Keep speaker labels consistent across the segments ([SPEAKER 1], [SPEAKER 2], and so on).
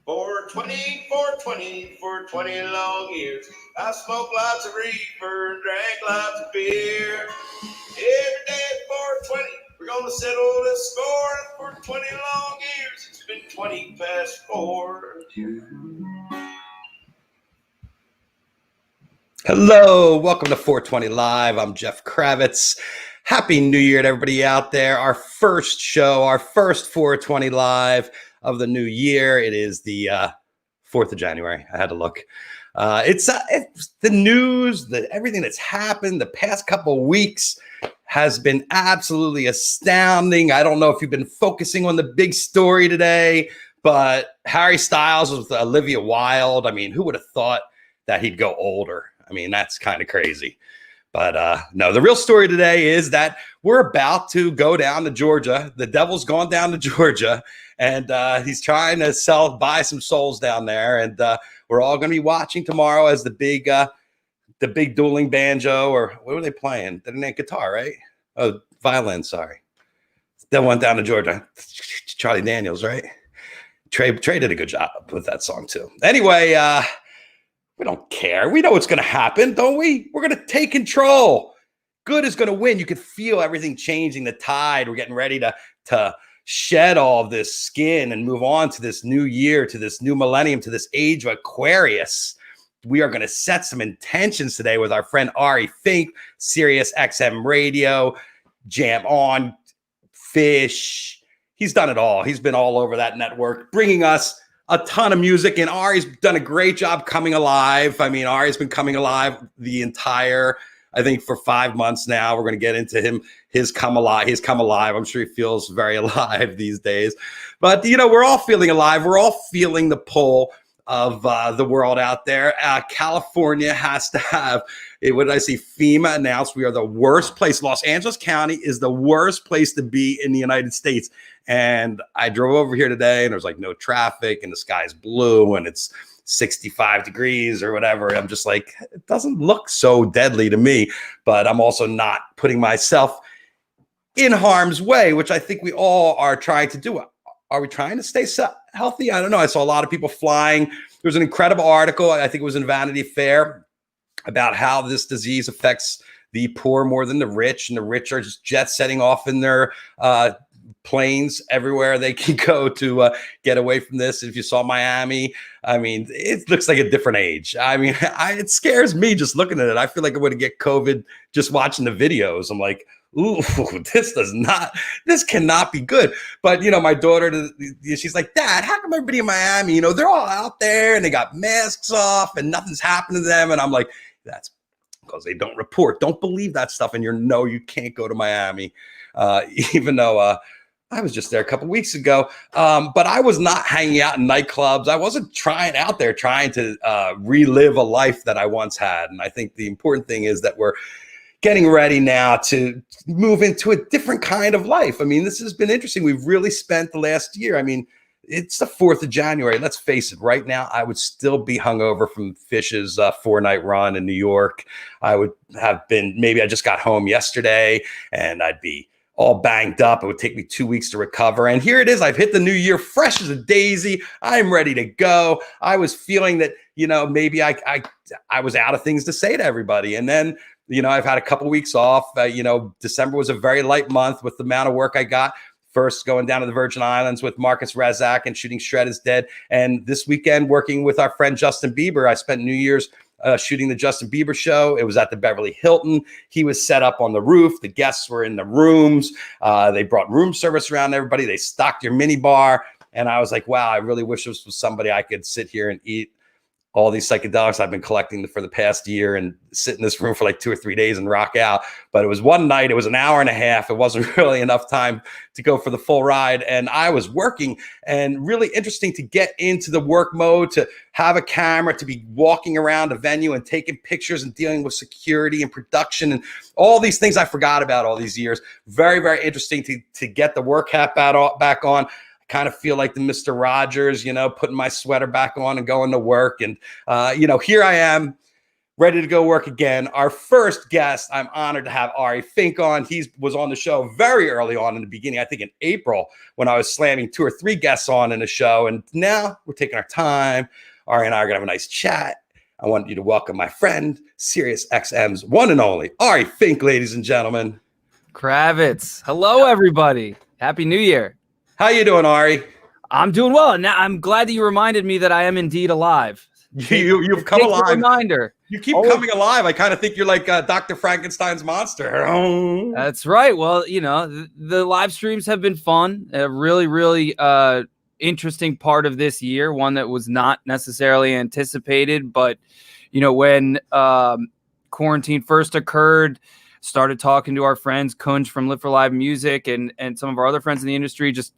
[SPEAKER 1] 420, 420, for 20 long years. I smoked lots of reefer and drank lots of beer. Every day at 420, we're going to settle this score. For 20 long years, it's been 20 past 4.
[SPEAKER 2] Hello, welcome to 420 Live. I'm Jeff Kravitz. Happy New Year to everybody out there. Our first show, our first 420 Live of the new year. It is the 4th of January. I had to look. It's the news, everything that's happened the past couple of weeks has been absolutely astounding. I don't know if you've been focusing on the big story today, but Harry Styles was with Olivia Wilde. I mean, who would have thought that he'd go older? I mean, that's kind of crazy. But no, the real story today is that we're about to go down to Georgia. The devil's gone down to Georgia, and he's trying to buy some souls down there. And we're all going to be watching tomorrow as the big dueling banjo, or what were they playing? They didn't have guitar, right? Oh, violin, sorry. That went down to Georgia. Charlie Daniels, right? Trey did a good job with that song too. Anyway, we don't care. We know what's going to happen, don't we? We're going to take control. Good is going to win. You can feel everything changing, the tide. We're getting ready to shed all of this skin and move on to this new year, to this new millennium, to this age of Aquarius. We are going to set some intentions today with our friend Ari Fink, SiriusXM Radio, Jam On, Phish. He's done it all. He's been all over that network, bringing us a ton of music, and Ari's done a great job coming alive. I mean, Ari's been coming alive the entire, I think, for 5 months now. We're going to get into his come alive. I'm sure he feels very alive these days. But, you know, we're all feeling alive. We're all feeling the pull of the world out there. California has to have, what did I see? FEMA announced we are the worst place. Los Angeles County is the worst place to be in the United States. And I drove over here today and there's like no traffic and the sky's blue and it's 65 degrees or whatever. I'm just like, it doesn't look so deadly to me, but I'm also not putting myself in harm's way, which I think we all are trying to do. Are we trying to stay healthy? I don't know. I saw a lot of people flying. There was an incredible article, I think it was in Vanity Fair, about how this disease affects the poor more than the rich, and the rich are just jet setting off in their planes everywhere they can go to get away from this. If you saw Miami, I mean, it looks like a different age. I mean, it scares me just looking at it. I feel like I'm going to get COVID just watching the videos. I'm like, ooh, this cannot be good. But, you know, my daughter, she's like, Dad, how come everybody in Miami, you know, they're all out there and they got masks off and nothing's happening to them? And I'm like, that's because they don't report. Don't believe that stuff. And you can't go to Miami, even though I was just there a couple weeks ago. But I was not hanging out in nightclubs. I wasn't trying to relive a life that I once had. And I think the important thing is that we're getting ready now to move into a different kind of life. I mean, this has been interesting. We've really spent the last year. I mean, it's the 4th of January. Let's face it. Right now, I would still be hungover from Phish's 4-night run in New York. I would have been, maybe I just got home yesterday and I'd be all banged up. It would take me 2 weeks to recover. And here it is. I've hit the new year fresh as a daisy. I'm ready to go. I was feeling that, you know, maybe I was out of things to say to everybody. And then, you know, I've had a couple weeks off. You know, December was a very light month with the amount of work I got. First, going down to the Virgin Islands with Marcus Razak and shooting Shred is Dead. And this weekend, working with our friend Justin Bieber. I spent New Year's shooting the Justin Bieber show. It was at the Beverly Hilton. He was set up on the roof. The guests were in the rooms. They brought room service around everybody. They stocked your mini bar. And I was like, wow, I really wish this was somebody I could sit here and eat all these psychedelics I've been collecting for the past year and sit in this room for like 2 or 3 days and rock out. But it was one night. It was an hour and a half. It wasn't really enough time to go for the full ride. And I was working, and really interesting to get into the work mode, to have a camera, to be walking around a venue and taking pictures and dealing with security and production and all these things I forgot about all these years. Very, very interesting to get the work hat back on. Kind of feel like the Mr. Rogers, you know, putting my sweater back on and going to work. And, you know, here I am ready to go work again. Our first guest, I'm honored to have Ari Fink on. He was on the show very early on in the beginning, I think in April, when I was slamming 2 or 3 guests on in the show. And now we're taking our time. Ari and I are going to have a nice chat. I want you to welcome my friend, SiriusXM's one and only Ari Fink, ladies and gentlemen.
[SPEAKER 3] Kravitz. Hello, everybody. Happy New Year.
[SPEAKER 2] How you doing, Ari?
[SPEAKER 3] I'm doing well. Now I'm glad that you reminded me that I am indeed alive.
[SPEAKER 2] You've come alive.
[SPEAKER 3] Reminder.
[SPEAKER 2] You keep coming alive. I kind of think you're like Dr. Frankenstein's monster.
[SPEAKER 3] That's right. Well, the live streams have been fun. A really, really interesting part of this year. One that was not necessarily anticipated, but when quarantine first occurred, started talking to our friends, Kunj from Live for Live Music and some of our other friends in the industry, just,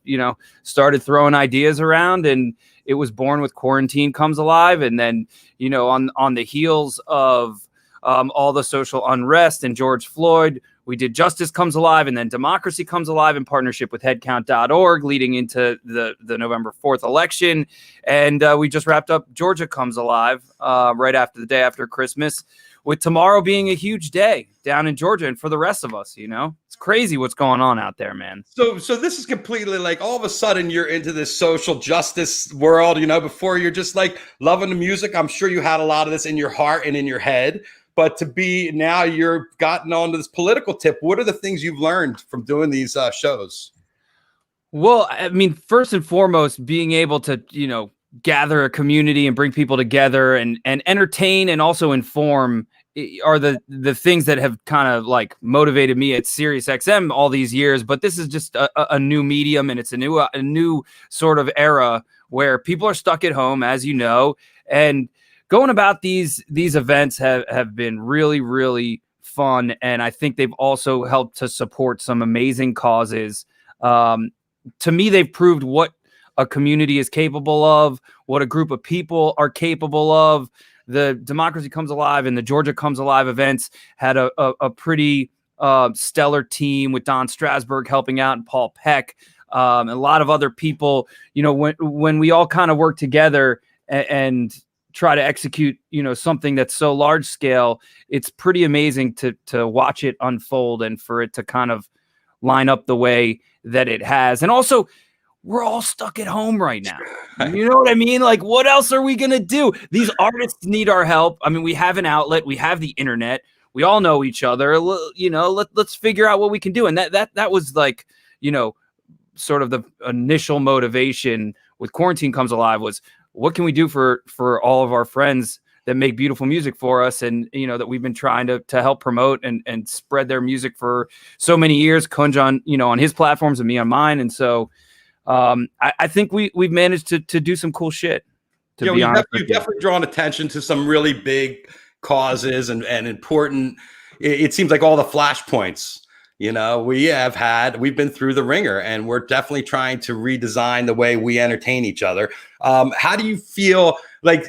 [SPEAKER 3] started throwing ideas around, and it was born with Quarantine Comes Alive. And then, on the heels of all the social unrest and George Floyd, we did Justice Comes Alive, and then Democracy Comes Alive in partnership with headcount.org leading into the November 4th election. And we just wrapped up Georgia Comes Alive right after the day after Christmas, with tomorrow being a huge day down in Georgia. And for the rest of us, it's crazy what's going on out there, man.
[SPEAKER 2] So this is completely like all of a sudden you're into this social justice world, before you're just like loving the music. I'm sure you had a lot of this in your heart and in your head, but to be now you're gotten onto this political tip. What are the things you've learned from doing these shows?
[SPEAKER 3] Well, I mean, first and foremost, being able to, gather a community and bring people together and entertain and also inform are the things that have kind of like motivated me at SiriusXM all these years. But this is just a new medium, and it's a new sort of era where people are stuck at home, as you know, and going about these events have been really, really fun. And I think they've also helped to support some amazing causes. To me, they've proved what a community is capable of, what a group of people are capable of. The Democracy Comes Alive and the Georgia Comes Alive events had a pretty stellar team with Don Strasberg helping out and Paul Peck, a lot of other people. When we all kind of work together and try to execute, something that's so large scale, it's pretty amazing to watch it unfold and for it to kind of line up the way that it has. And also, we're all stuck at home right now. You know what I mean? Like, what else are we going to do? These artists need our help. I mean, we have an outlet. We have the internet. We all know each other. Let's figure out what we can do. And that was like, sort of the initial motivation with Quarantine Comes Alive was, what can we do for all of our friends that make beautiful music for us, and that we've been trying to help promote and spread their music for so many years. Kunj on his platforms and me on mine. And so I think we've managed to do some cool shit. You've
[SPEAKER 2] definitely drawn attention to some really big causes and important. It seems like all the flashpoints, we've been through the ringer, and we're definitely trying to redesign the way we entertain each other. How do you feel like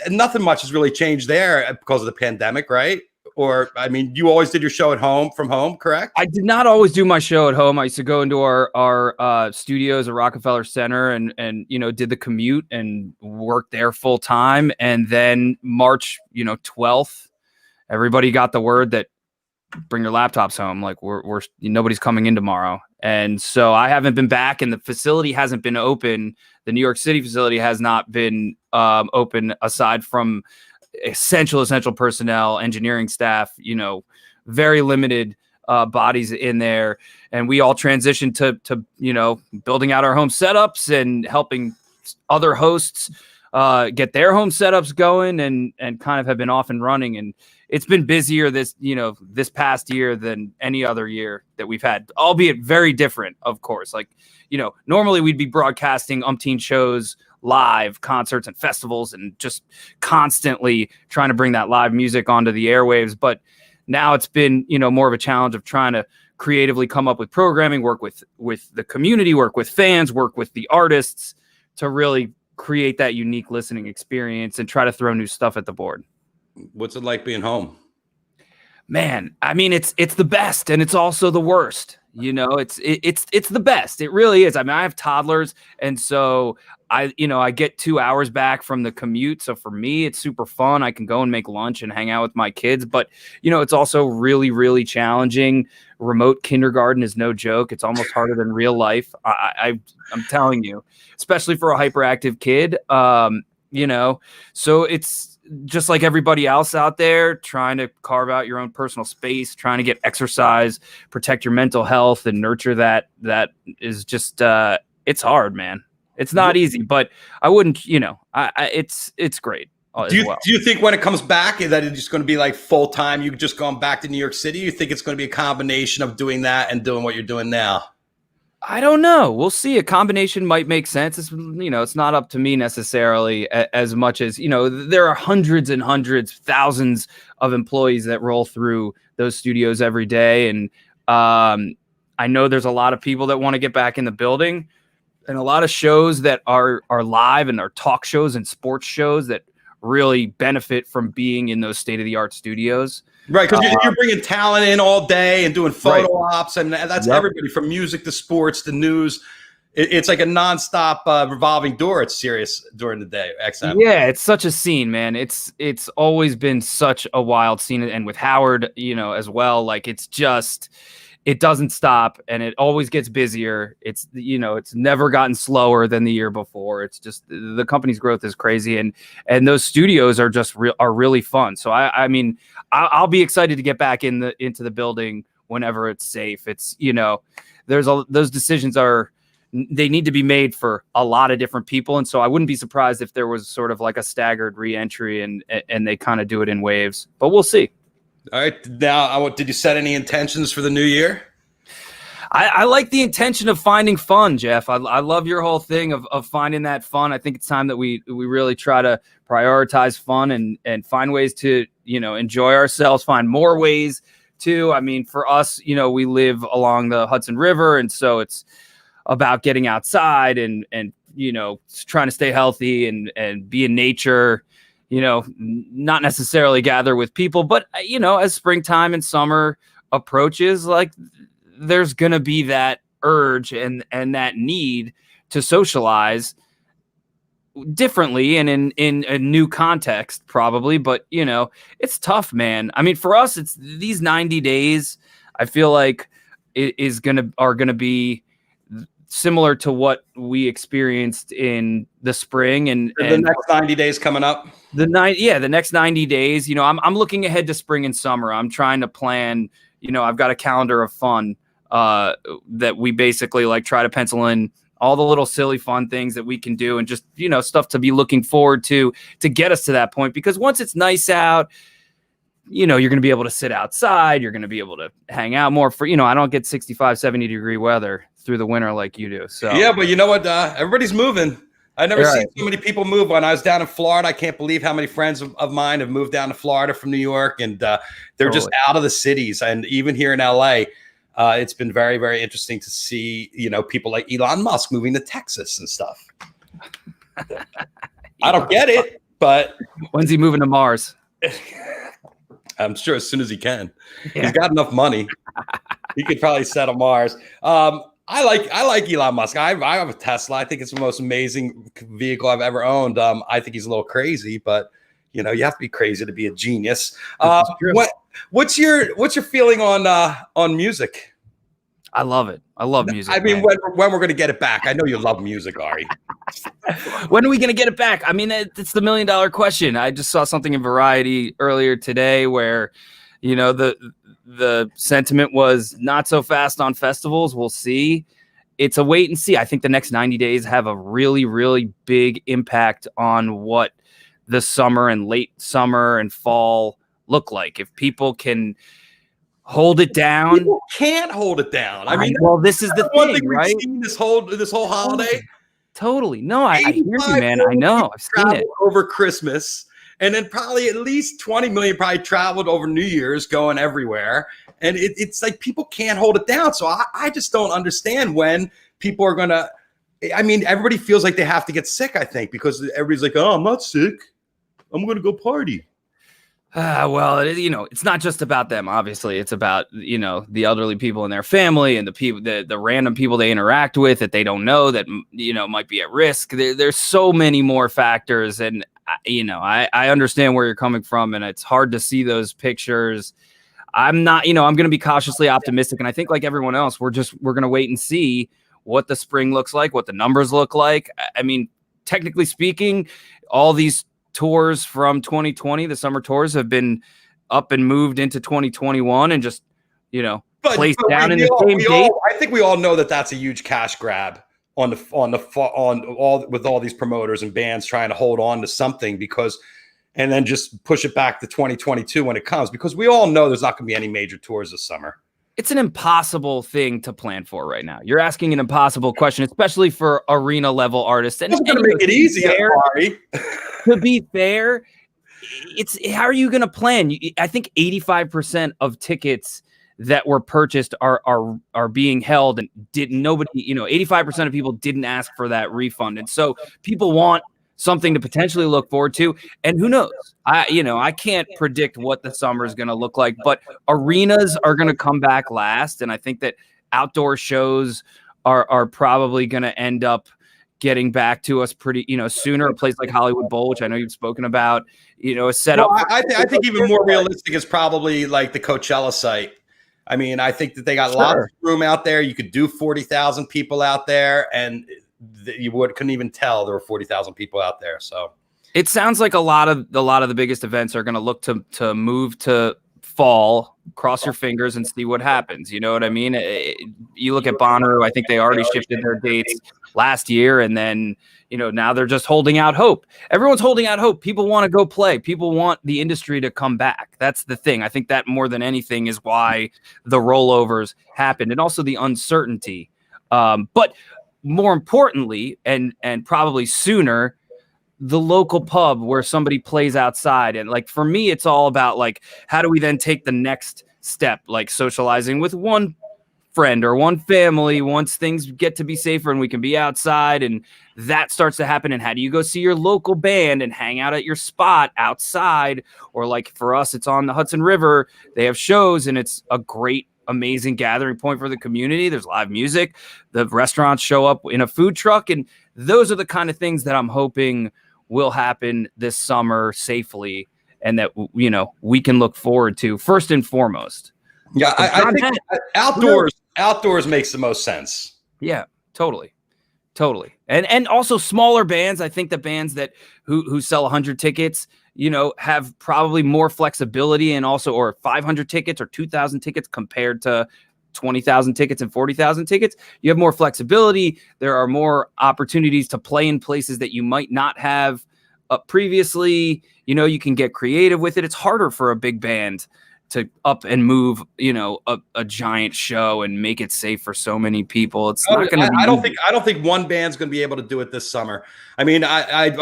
[SPEAKER 2] nothing much has really changed there because of the pandemic, right? Or, I mean, you always did your show from home, correct?
[SPEAKER 3] I did not always do my show at home. I used to go into our studios at Rockefeller Center and did the commute and worked there full time. And then March, 12th, everybody got the word that bring your laptops home. Like we're nobody's coming in tomorrow. And so I haven't been back, and the facility hasn't been open. The New York City facility has not been open aside from essential personnel, engineering staff, very limited bodies in there. And we all transitioned to building out our home setups and helping other hosts get their home setups going and kind of have been off and running. And it's been busier this past year than any other year that we've had, albeit very different, of course. Like, normally we'd be broadcasting umpteen shows, live concerts and festivals, and just constantly trying to bring that live music onto the airwaves. But now it's been, more of a challenge of trying to creatively come up with programming, work with the community, work with fans, work with the artists to really create that unique listening experience and try to throw new stuff at the board.
[SPEAKER 2] What's it like being home?
[SPEAKER 3] Man, I mean, it's the best and it's also the worst. It's the best. It really is. I mean, I have toddlers, and so I get 2 hours back from the commute. So for me, it's super fun. I can go and make lunch and hang out with my kids, but it's also really, really challenging. Remote kindergarten is no joke. It's almost harder than real life. I'm telling you, especially for a hyperactive kid. So it's just like everybody else out there, trying to carve out your own personal space, trying to get exercise, protect your mental health, and nurture that. That is just it's hard, man. It's not easy, but I wouldn't, it's great.
[SPEAKER 2] Do you think when it comes back that it's just going to be like full time? You just going back to New York City? You think it's going to be a combination of doing that and doing what you're doing now?
[SPEAKER 3] I don't know. We'll see. A combination might make sense. It's not up to me necessarily as much as, there are hundreds and hundreds, thousands of employees that roll through those studios every day. And I know there's a lot of people that want to get back in the building, and a lot of shows that are live and are talk shows and sports shows that really benefit from being in those state-of-the-art studios.
[SPEAKER 2] Right, because you're bringing talent in all day and doing photo ops, and that's everybody from music to sports to news. It's like a nonstop revolving door at Sirius during the day. XM.
[SPEAKER 3] Yeah, it's such a scene, man. It's always been such a wild scene, and with Howard, as well. Like it doesn't stop, and it always gets busier. It's never gotten slower than the year before. It's just the company's growth is crazy, and those studios are just are really fun. So I mean, I'll be excited to get back into the building whenever it's safe. It's those decisions they need to be made for a lot of different people, and so I wouldn't be surprised if there was sort of like a staggered re-entry and they kind of do it in waves. But we'll see.
[SPEAKER 2] All right. Now, did you set any intentions for the new year?
[SPEAKER 3] I like the intention of finding fun, Jeff. I love your whole thing of finding that fun. I think it's time that we really try to prioritize fun and find ways to, enjoy ourselves, find more ways to. I mean, for us, we live along the Hudson River, and so it's about getting outside and trying to stay healthy and be in nature. Not necessarily gather with people, but, as springtime and summer approaches, like there's going to be that urge and that need to socialize differently and in a new context probably. But, it's tough, man. I mean, for us, it's these 90 days, I feel like are going to be similar to what we experienced in the spring and
[SPEAKER 2] the next 90 days coming up.
[SPEAKER 3] The next 90 days, I'm looking ahead to spring and summer. I'm trying to plan, I've got a calendar of fun that we basically like try to pencil in all the little silly fun things that we can do and just, stuff to be looking forward to get us to that point. Because once it's nice out, you're going to be able to sit outside. You're going to be able to hang out more I don't get 65, 70 degree weather through the winter like you do. So
[SPEAKER 2] yeah, but you know what? Everybody's moving. I never seen so many people move. When I was down in Florida, I can't believe how many friends of mine have moved down to Florida from New York, and they're just out of the cities. And even here in LA, it's been very, very interesting to see, people like Elon Musk moving to Texas and stuff. I don't get it, but
[SPEAKER 3] when's he moving to Mars?
[SPEAKER 2] I'm sure as soon as he can. Yeah. He's got enough money. He could probably settle Mars. I like Elon Musk. I have a Tesla. I think it's the most amazing vehicle I've ever owned. I think he's a little crazy, but you have to be crazy to be a genius. What's your feeling on music?
[SPEAKER 3] I love it. I love music.
[SPEAKER 2] I mean, when we're going to get it back? I know you love music, Ari.
[SPEAKER 3] When are we going to get it back? I mean, it's the $1 million question. I just saw something in Variety earlier today where, the sentiment was not so fast on festivals. We'll see. It's a wait and see. I think the next 90 days have a really, really big impact on what the summer and late summer and fall look like. If people can hold it down.
[SPEAKER 2] People can't hold it down. I mean,
[SPEAKER 3] well, this is the thing, right?
[SPEAKER 2] We've seen this whole holiday.
[SPEAKER 3] Totally. No, I hear you, man. I know. I've seen it
[SPEAKER 2] over Christmas. And then probably at least 20 million probably traveled over New Year's going everywhere. And it's like people can't hold it down. So I just don't understand when people are going to – everybody feels like they have to get sick, I think, because everybody's like, oh, I'm not sick. I'm going to go party.
[SPEAKER 3] Well, it's not just about them. Obviously, it's about, the elderly people in their family and the people, the random people they interact with that they don't know that, might be at risk. There's so many more factors. And, I understand where you're coming from, and it's hard to see those pictures. I'm not, I'm going to be cautiously optimistic. And I think like everyone else, we're going to wait and see what the spring looks like, what the numbers look like. I mean, technically speaking, all these tours from 2020, the summer tours, have been up and moved into 2021 and just, placed down in the same date.
[SPEAKER 2] I think we all know that that's a huge cash grab on all these promoters and bands trying to hold on to something and then just push it back to 2022 when it comes, because we all know there's not going to be any major tours this summer.
[SPEAKER 3] It's an impossible thing to plan for right now. You're asking an impossible question, especially for arena level artists. And
[SPEAKER 2] it's going to make it easier, Ari.
[SPEAKER 3] To be fair, it's how are you going to plan? I think 85% of tickets that were purchased are being held, and 85% of people didn't ask for that refund. And so people want something to potentially look forward to. And who knows? I can't predict what the summer is going to look like, but arenas are going to come back last. And I think that outdoor shows are probably going to end up getting back to us pretty, sooner. A place like Hollywood Bowl, which I know you've spoken about, is set up.
[SPEAKER 2] I think even more realistic is probably like the Coachella site. I mean, I think that they got lots of room out there. You could do 40,000 people out there, and you couldn't even tell there were 40,000 people out there. So
[SPEAKER 3] it sounds like a lot of the biggest events are going to look to move to fall. Cross your fingers and see what happens. You know what I mean? You look at Bonnaroo. I think they already shifted their dates last year, and then now they're just holding out hope. Everyone's holding out hope. People want to go play. People want the industry to come back. That's the thing. I think that more than anything is why the rollovers happened, and also the uncertainty. But more importantly, and probably sooner, the local pub where somebody plays outside. And like, for me, it's all about like, how do we then take the next step, like socializing with one friend or one family once things get to be safer and we can be outside, and that starts to happen. And how do you go see your local band and hang out at your spot outside? Or like for us, it's on the Hudson River. They have shows, and it's a great, amazing gathering point for the community. There's live music. The restaurants show up in a food truck. And those are the kind of things that I'm hoping will happen this summer safely, and that, we can look forward to first and foremost.
[SPEAKER 2] Yeah. I think outdoors makes the most sense.
[SPEAKER 3] Yeah, totally. And also smaller bands. I think the bands that who sell 100 tickets, have probably more flexibility, and also, or 500 tickets or 2,000 tickets compared to 20,000 tickets and 40,000 tickets. You have more flexibility. There are more opportunities to play in places that you might not have previously. You can get creative with it. It's harder for a big band to up and move, a giant show and make it safe for so many people. It's not going to be.
[SPEAKER 2] I don't think one band's going to be able to do it this summer. I mean,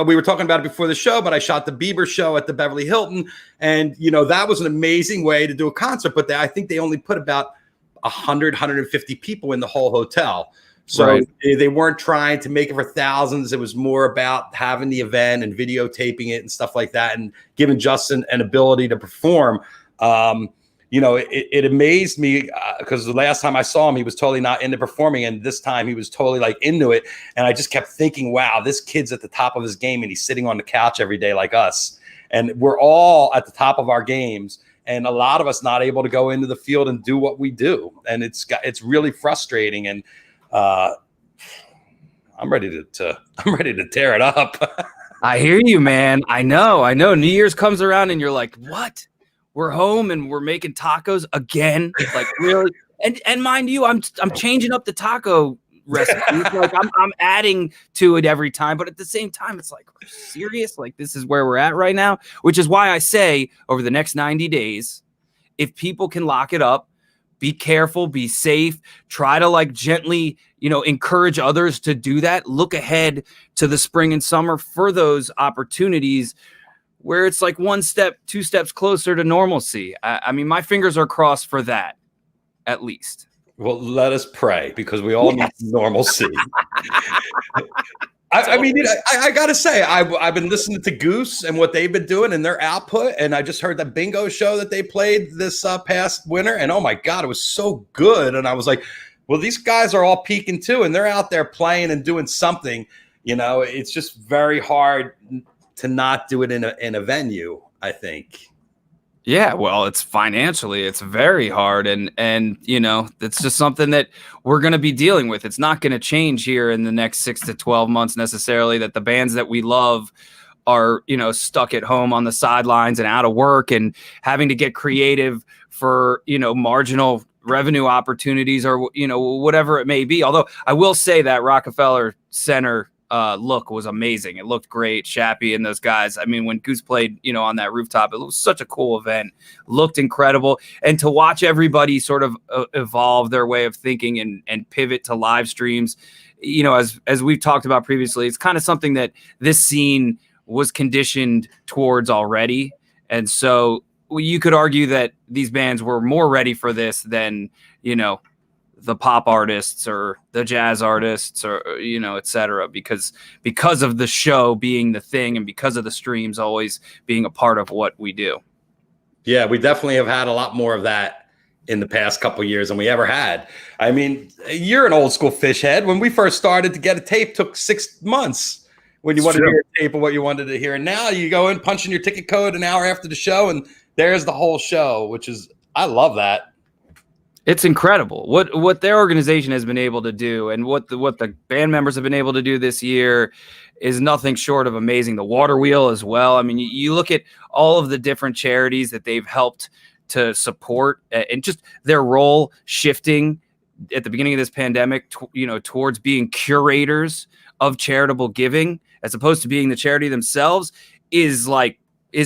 [SPEAKER 2] we were talking about it before the show, but I shot the Bieber show at the Beverly Hilton, and that was an amazing way to do a concert. But I think they only put about 150 people in the whole hotel. So they weren't trying to make it for thousands. It was more about having the event and videotaping it and stuff like that, and giving Justin an ability to perform. It amazed me because the last time I saw him, he was totally not into performing. And this time he was totally like into it. And I just kept thinking, wow, this kid's at the top of his game, and he's sitting on the couch every day like us. And we're all at the top of our games. And a lot of us not able to go into the field and do what we do. And it's really frustrating. And I'm ready to tear it up.
[SPEAKER 3] I hear you, man. I know. New Year's comes around and you're like, what? We're home and we're making tacos again. Like, really? And mind you, I'm changing up the taco recipe. Like I'm adding to it every time, but at the same time, it's like, are you serious? Like, this is where we're at right now, which is why I say over the next 90 days, if people can lock it up, be careful, be safe, try to like gently, encourage others to do that. Look ahead to the spring and summer for those opportunities where it's like one step, two steps closer to normalcy. I mean, my fingers are crossed for that, at least.
[SPEAKER 2] Well, let us pray, because we all need normalcy. I mean, I got to say, I've been listening to Goose and what they've been doing and their output. And I just heard the bingo show that they played this past winter. And oh my God, it was so good. And I was like, well, these guys are all peaking too. And they're out there playing and doing something. You know, it's just very hard to not do it in a venue, I think.
[SPEAKER 3] Yeah, well, it's very hard. And you know, it's just something that we're going to be dealing with. It's not going to change here in the next 6 to 12 months necessarily, that the bands that we love are, you know, stuck at home on the sidelines and out of work and having to get creative for, you know, marginal revenue opportunities or, you know, whatever it may be. Although I will say that Rockefeller Center look was amazing. It looked great. Shappy and those guys. I mean, when Goose played, you know, on that rooftop, it was such a cool event. Looked incredible. And to watch everybody sort of evolve their way of thinking and pivot to live streams, you know, as we've talked about previously, it's kind of something that this scene was conditioned towards already. And so you could argue that these bands were more ready for this than, you know, the pop artists or the jazz artists or, you know, et cetera, because of the show being the thing and because of the streams always being a part of what we do.
[SPEAKER 2] Yeah, we definitely have had a lot more of that in the past couple of years than we ever had. I mean, you're an old school Phish head. When we first started to get a tape, took 6 months when you wanted to hear a tape of what you wanted to hear. And now you go in, punch in your ticket code an hour after the show, and there's the whole show, which is, I love that.
[SPEAKER 3] It's incredible what their organization has been able to do, and what the band members have been able to do this year is nothing short of amazing. The Water Wheel as well. I mean, you look at all of the different charities that they've helped to support, and just their role shifting at the beginning of this pandemic, you know, towards being curators of charitable giving as opposed to being the charity themselves is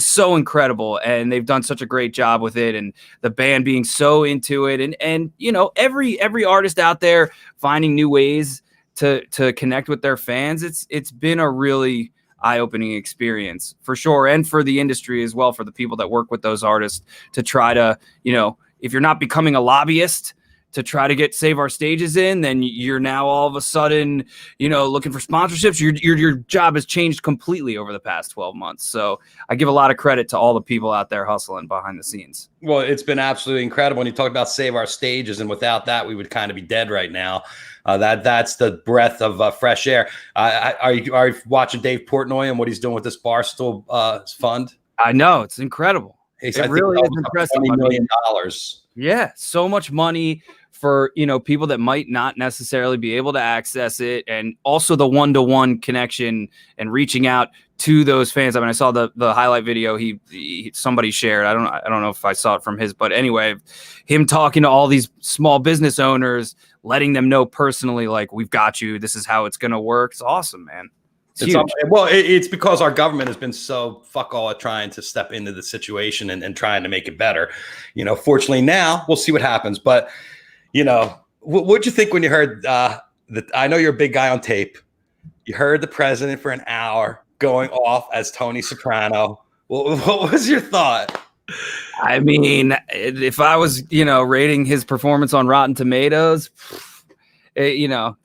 [SPEAKER 3] so incredible. And they've done such a great job with it, and the band being so into it, and you know, every artist out there finding new ways to connect with their fans. It's been a really eye-opening experience for sure, and for the industry as well, for the people that work with those artists to try to, you know, if you're not becoming a lobbyist to try to save our stages in, then you're now all of a sudden, you know, looking for sponsorships. Your job has changed completely over the past 12 months. So I give a lot of credit to all the people out there hustling behind the scenes.
[SPEAKER 2] Well, it's been absolutely incredible. When you talk about save our stages, and without that, we would kind of be dead right now. That's the breath of fresh air. Are you watching Dave Portnoy and what he's doing with this Barstool fund?
[SPEAKER 3] I know, it's incredible. It really is impressive.
[SPEAKER 2] $20 million.
[SPEAKER 3] Yeah, so much money for, you know, people that might not necessarily be able to access it, and also the one-to-one connection and reaching out to those fans. I mean, I saw the highlight video he somebody shared. I don't know if I saw it from his, but anyway, him talking to all these small business owners, letting them know personally, like, we've got you. This is how it's going to work. It's awesome, man.
[SPEAKER 2] It's because our government has been so fuck all at trying to step into the situation and trying to make it better. You know, fortunately now we'll see what happens. But, you know, what'd you think when you heard I know you're a big guy on tape. You heard the president for an hour going off as Tony Soprano. What was your thought?
[SPEAKER 3] I mean, if I was, you know, rating his performance on Rotten Tomatoes, you know,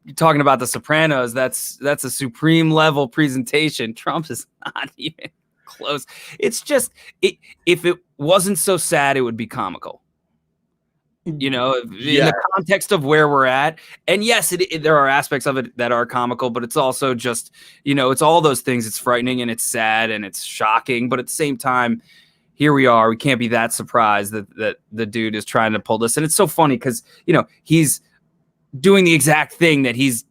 [SPEAKER 3] you're talking about the Sopranos. That's a supreme level presentation. Trump is not even close. It's just, if it wasn't so sad, it would be comical. You know, in the context of where we're at. And yes, there are aspects of it that are comical, but it's also just, you know, it's all those things. It's frightening and it's sad and it's shocking. But at the same time, here we are. We can't be that surprised that the dude is trying to pull this. And it's so funny because, you know, he's doing the exact thing that he's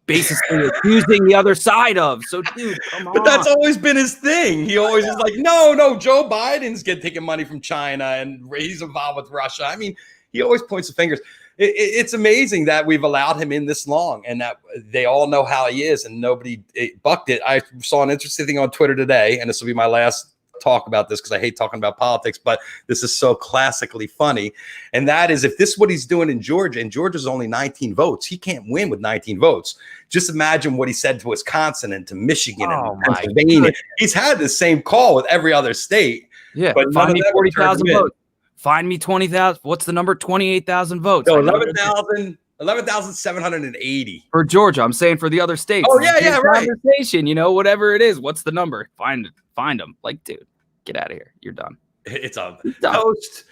[SPEAKER 3] basically accusing the other side of. So, dude, come on.
[SPEAKER 2] But that's always been his thing. He always is like, no, Joe Biden's taking money from China and he's involved with Russia. I mean, he always points the fingers. It's amazing that we've allowed him in this long and that they all know how he is and nobody bucked it. I saw an interesting thing on Twitter today, and this will be my last talk about this because I hate talking about politics, but this is so classically funny. And that is, if this is what he's doing in Georgia, and Georgia's only 19 votes, he can't win with 19 votes. Just imagine what he said to Wisconsin and to Michigan and Pennsylvania. He's had the same call with every other state.
[SPEAKER 3] Yeah, but find me 40,000 votes. Find me 20,000. What's the number? 28,000 votes.
[SPEAKER 2] No, 11,000. 11,780
[SPEAKER 3] for Georgia. I'm saying for the other states.
[SPEAKER 2] Oh yeah, right.
[SPEAKER 3] Conversation, whatever it is. What's the number? Find them. Like, dude, get out of here. You're done.
[SPEAKER 2] It's a toast.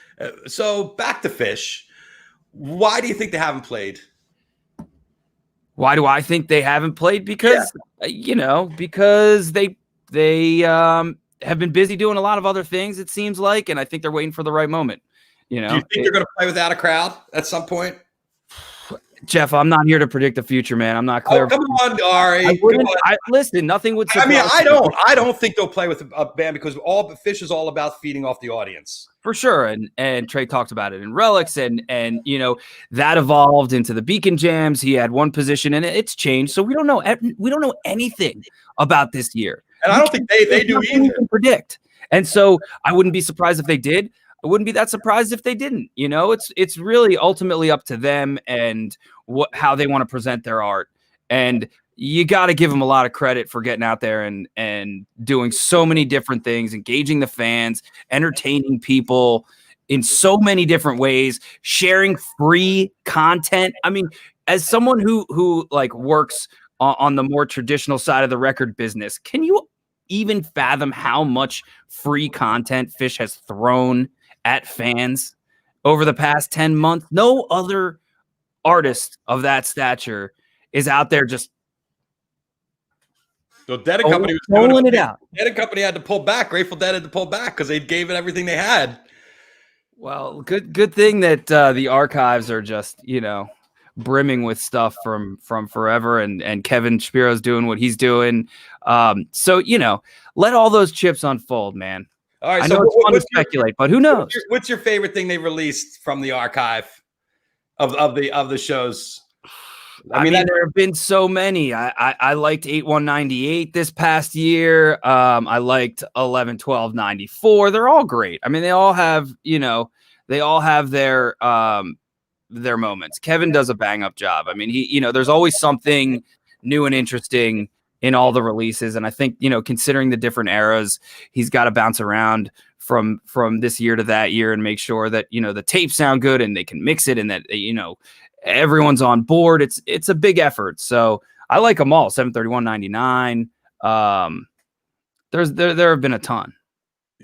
[SPEAKER 2] So back to Phish. Why do you think they haven't played?
[SPEAKER 3] Why do I think they haven't played? Because because they have been busy doing a lot of other things, it seems like, and I think they're waiting for the right moment.
[SPEAKER 2] Do you think they're going to play without a crowd at some point?
[SPEAKER 3] Jeff, I'm not here to predict the future, man. I'm not clear.
[SPEAKER 2] Oh, come on, Ari.
[SPEAKER 3] Listen, nothing would surprise
[SPEAKER 2] me. I don't think they'll play with a band because Phish is all about feeding off the audience.
[SPEAKER 3] For sure. And Trey talked about it in Relics and that evolved into the Beacon Jams. He had one position and it's changed. So we don't know anything about this year.
[SPEAKER 2] And I don't think they do either.
[SPEAKER 3] We can predict. And so I wouldn't be surprised if they did. I wouldn't be that surprised if they didn't. It's really ultimately up to them and how they want to present their art. And you got to give them a lot of credit for getting out there and doing so many different things, engaging the fans, entertaining people in so many different ways, sharing free content. I mean, as someone who like works on the more traditional side of the record business, can you even fathom how much free content Phish has thrown at fans over the past 10 months? No other artist of that stature is out there just
[SPEAKER 2] Dead & Company was
[SPEAKER 3] rolling it out.
[SPEAKER 2] Dead & Company had to pull back. Grateful Dead had to pull back because they gave it everything they had.
[SPEAKER 3] Well, good thing that the archives are just brimming with stuff from forever, and Kevin Shapiro's doing what he's doing. So let all those chips unfold, man.
[SPEAKER 2] All right,
[SPEAKER 3] I know it's fun to speculate, but who knows?
[SPEAKER 2] What's your favorite thing they released from the archive of the shows?
[SPEAKER 3] I mean, there have been so many. I liked 8/1/98 this past year. I liked 11/12/94. They're all great. I mean, they all have their moments. Kevin does a bang up job. I mean, there's always something new and interesting in all the releases. And I think, considering the different eras, he's got to bounce around from this year to that year and make sure that, the tapes sound good and they can mix it and that, everyone's on board. It's a big effort. So I like them all. 7/31/99. There have been a ton.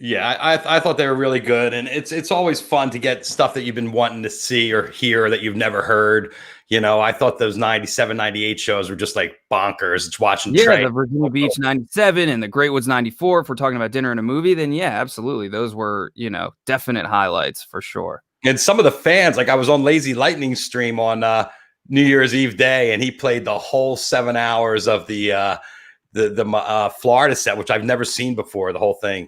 [SPEAKER 2] Yeah, I thought they were really good, and it's always fun to get stuff that you've been wanting to see or hear that you've never heard. I thought those 97, 98 shows were just like bonkers. It's watching Trey.
[SPEAKER 3] The Virginia Beach 97 and the Great Woods 94. If we're talking about dinner and a movie, then yeah, absolutely. Those were, definite highlights for sure. And
[SPEAKER 2] some of the fans, like I was on Lazy Lightning stream on New Year's Eve day, and he played the whole 7 hours of the Florida set, which I've never seen before, the whole thing.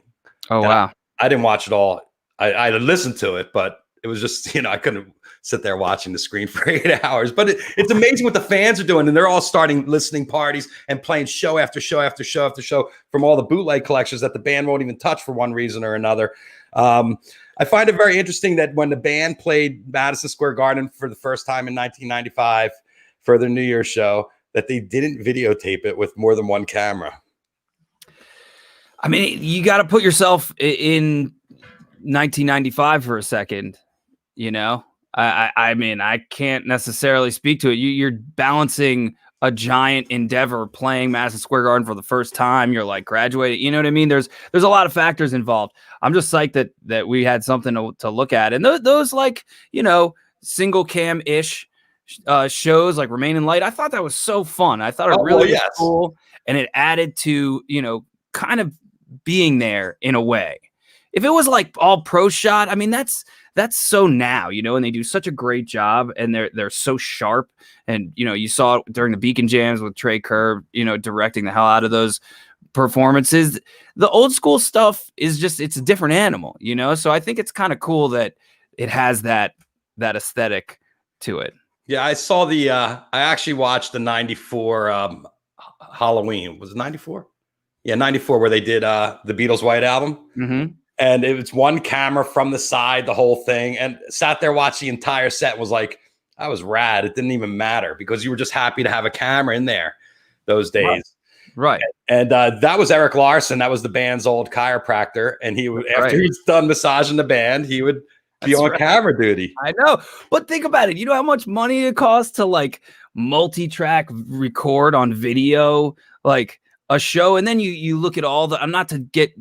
[SPEAKER 3] Oh, wow.
[SPEAKER 2] I didn't watch it all. I listened to it, but it was just, I couldn't sit there watching the screen for 8 hours. But it's amazing what the fans are doing. And they're all starting listening parties and playing show after show after show after show from all the bootleg collections that the band won't even touch for one reason or another. I find it very interesting that when the band played Madison Square Garden for the first time in 1995 for their New Year's show, that they didn't videotape it with more than one camera.
[SPEAKER 3] I mean, you got to put yourself in 1995 for a second, I mean, I can't necessarily speak to it. You're balancing a giant endeavor playing Madison Square Garden for the first time. You're like graduating, you know what I mean? There's a lot of factors involved. I'm just psyched that we had something to look at. And those like, single cam ish shows like Remain in Light. I thought that was so fun. I thought it really was cool. And it added to, kind of being there in a way. If it was like all pro shot, I mean, that's so now, and they do such a great job and they're so sharp. And, you saw it during the Beacon Jams with Trey Kerr, directing the hell out of those performances. The old school stuff is it's a different animal, so I think it's kind of cool that it has that aesthetic to it.
[SPEAKER 2] Yeah. I saw I actually watched the 94 Halloween. Was it 94? Yeah. 94, where they did the Beatles' White Album.
[SPEAKER 3] Mm-hmm.
[SPEAKER 2] And it was one camera from the side, the whole thing, and sat there watching the entire set. Was like, that was rad. It didn't even matter because you were just happy to have a camera in there those days.
[SPEAKER 3] Right.
[SPEAKER 2] And that was Eric Larson. That was the band's old chiropractor. And he would, after he's done massaging the band, he would Be on camera duty.
[SPEAKER 3] I know. But think about it. You know how much money it costs to like multi-track record on video, like a show, and then you look at all the, I'm not to get,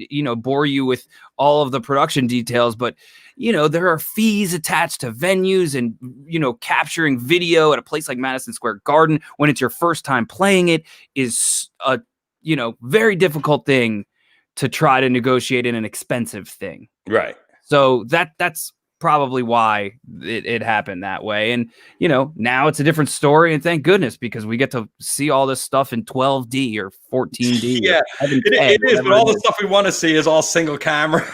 [SPEAKER 3] bore you with all of the production details, but there are fees attached to venues and, capturing video at a place like Madison Square Garden when it's your first time playing it is a, very difficult thing to try to negotiate in an expensive thing.
[SPEAKER 2] Right.
[SPEAKER 3] So that's probably why it happened that way. And, now it's a different story, and thank goodness, because we get to see all this stuff in 12D or 14D.
[SPEAKER 2] Yeah, it is, but all the stuff we want to see is all single camera.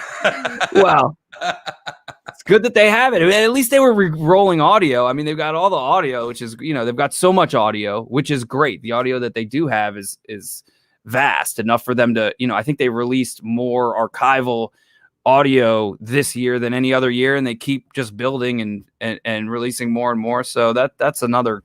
[SPEAKER 3] Wow. It's good that they have it. I mean, at least they were rolling audio. I mean, they've got all the audio, which is, they've got so much audio, which is great. The audio that they do have is vast enough for them to, I think they released more archival audio this year than any other year, and they keep just building and releasing more and more. So that's another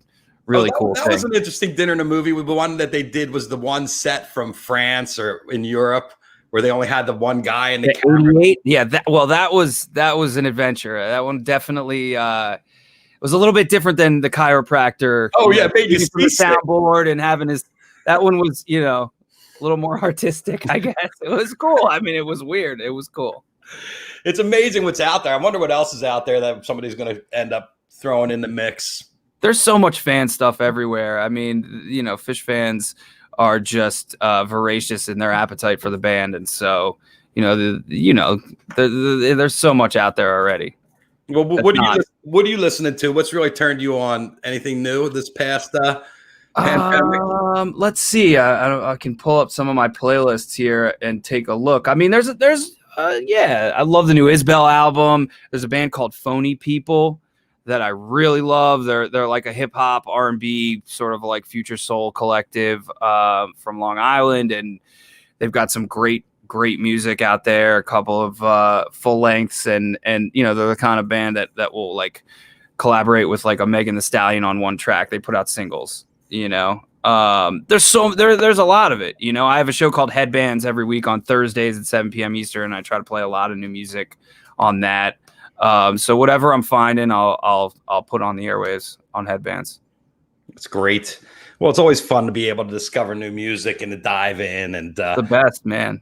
[SPEAKER 3] really cool thing.
[SPEAKER 2] That was an interesting dinner in a movie. The one that they did was the one set from France or in Europe, where they only had the one guy in the camera.
[SPEAKER 3] Yeah, that was an adventure. That one definitely was a little bit different than the chiropractor.
[SPEAKER 2] Oh yeah, made you see
[SPEAKER 3] the soundboard and having his. That one was a little more artistic, I guess. It was cool. I mean, it was weird. It was cool.
[SPEAKER 2] It's amazing what's out there. I wonder what else is out there that somebody's going to end up throwing in the mix.
[SPEAKER 3] There's so much fan stuff everywhere. I mean, Phish fans are just voracious in their appetite for the band, and so there's so much out there already.
[SPEAKER 2] Well, what are you listening to? What's really turned you on? Anything new this past pandemic?
[SPEAKER 3] Let's see. I can pull up some of my playlists here and take a look. I mean, there's I love the new Isbell album. There's a band called Phony People that I really love. They're like a hip hop R&B sort of like future soul collective from Long Island, and they've got some great music out there. A couple of full lengths, and they're the kind of band that will like collaborate with like a Megan Thee Stallion on one track. They put out singles. There's a lot of it. I have a show called Headbands every week on Thursdays at 7 p.m. Eastern, and I try to play a lot of new music on that. So whatever I'm finding, I'll put on the airwaves on Headbands.
[SPEAKER 2] It's great. Well, it's always fun to be able to discover new music and to dive in and
[SPEAKER 3] the best, man.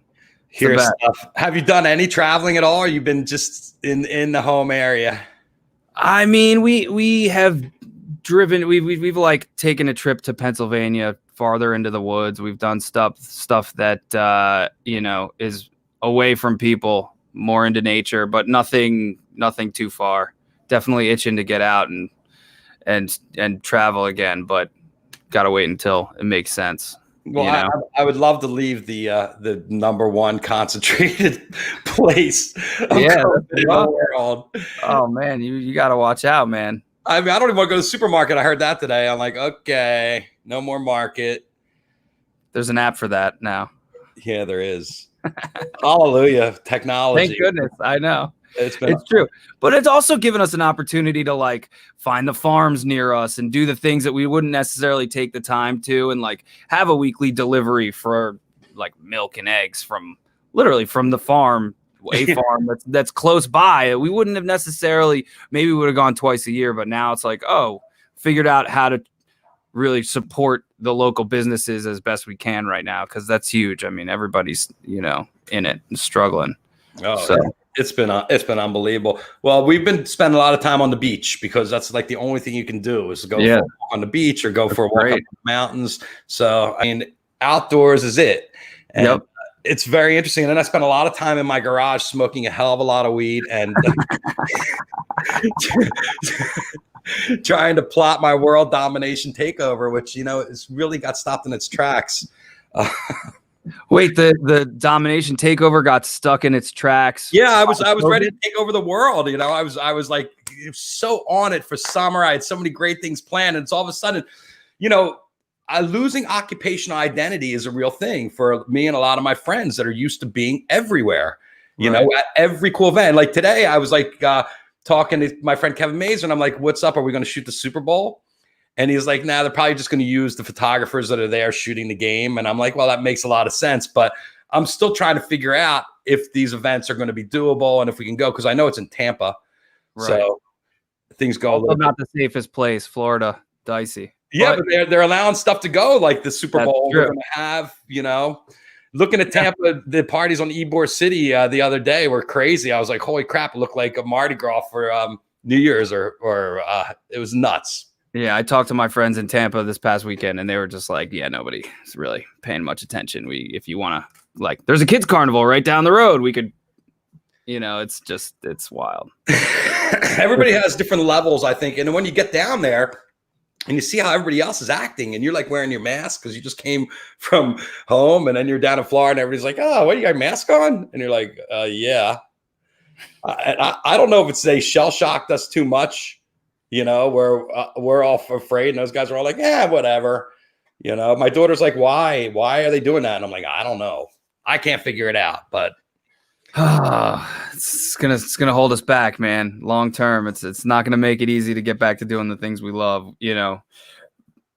[SPEAKER 2] Hear stuff. Have you done any traveling at all, or you've been just in the home area?
[SPEAKER 3] I mean, we have driven. We've like taken a trip to Pennsylvania, farther into the woods. We've done stuff that is away from people, more into nature, but nothing too far. Definitely itching to get out and travel again, but gotta wait until it makes sense.
[SPEAKER 2] Well, I would love to leave the number one concentrated place in the world.
[SPEAKER 3] Oh man, you gotta watch out, man.
[SPEAKER 2] I mean, I don't even want to go to the supermarket. I heard that today. I'm like, okay, no more market.
[SPEAKER 3] There's an app for that now.
[SPEAKER 2] Yeah, there is. Hallelujah, technology.
[SPEAKER 3] Thank goodness. I know.
[SPEAKER 2] It's
[SPEAKER 3] true. But it's also given us an opportunity to like find the farms near us and do the things that we wouldn't necessarily take the time to, and like have a weekly delivery for like milk and eggs from the farm, a farm that's close by. We wouldn't have necessarily, maybe we would have gone twice a year, but now it's like, figured out how to really support the local businesses as best we can right now, because that's huge. I mean, everybody's in it and struggling.
[SPEAKER 2] So it's been unbelievable. Well, we've been spending a lot of time on the beach, because that's like the only thing you can do is go for a walk on the beach or go for a walk up the mountains. So I mean, outdoors is it. And it's very interesting. And then I spent a lot of time in my garage smoking a hell of a lot of weed and trying to plot my world domination takeover, which, it's really got stopped in its tracks.
[SPEAKER 3] Wait, the domination takeover got stuck in its tracks.
[SPEAKER 2] Yeah, I was ready to take over the world. I was like so on it for summer. I had so many great things planned, and it's all of a sudden, losing occupational identity is a real thing for me and a lot of my friends that are used to being everywhere. At every cool event. Like today, I was like talking to my friend Kevin Mazer, and I'm like, "What's up? Are we going to shoot the Super Bowl?" And he's like, "Nah, they're probably just going to use the photographers that are there shooting the game." And I'm like, "Well, that makes a lot of sense." But I'm still trying to figure out if these events are going to be doable and if we can go, because I know it's in Tampa. So things go
[SPEAKER 3] also not the safest place. Florida, dicey.
[SPEAKER 2] Yeah, but they're allowing stuff to go, like the Super Bowl we're going to have, Looking at Tampa, the parties on Ybor City the other day were crazy. I was like, holy crap, it looked like a Mardi Gras for New Year's or it was nuts.
[SPEAKER 3] Yeah, I talked to my friends in Tampa this past weekend, and they were just like, yeah, nobody's really paying much attention. If you want to, there's a kids carnival right down the road. We could, it's wild.
[SPEAKER 2] Everybody has different levels, I think. And when you get down there, and you see how everybody else is acting, and you're like wearing your mask because you just came from home, and then you're down in Florida, and everybody's like, "Oh, what, you got a mask on?" And you're like, "Yeah." I don't know if it's they shell shocked us too much, we're all afraid, and those guys are all like, "Yeah, whatever." My daughter's like, "Why? Why are they doing that?" And I'm like, "I don't know. I can't figure it out." But
[SPEAKER 3] it's gonna hold us back, man. Long term, it's not gonna make it easy to get back to doing the things we love.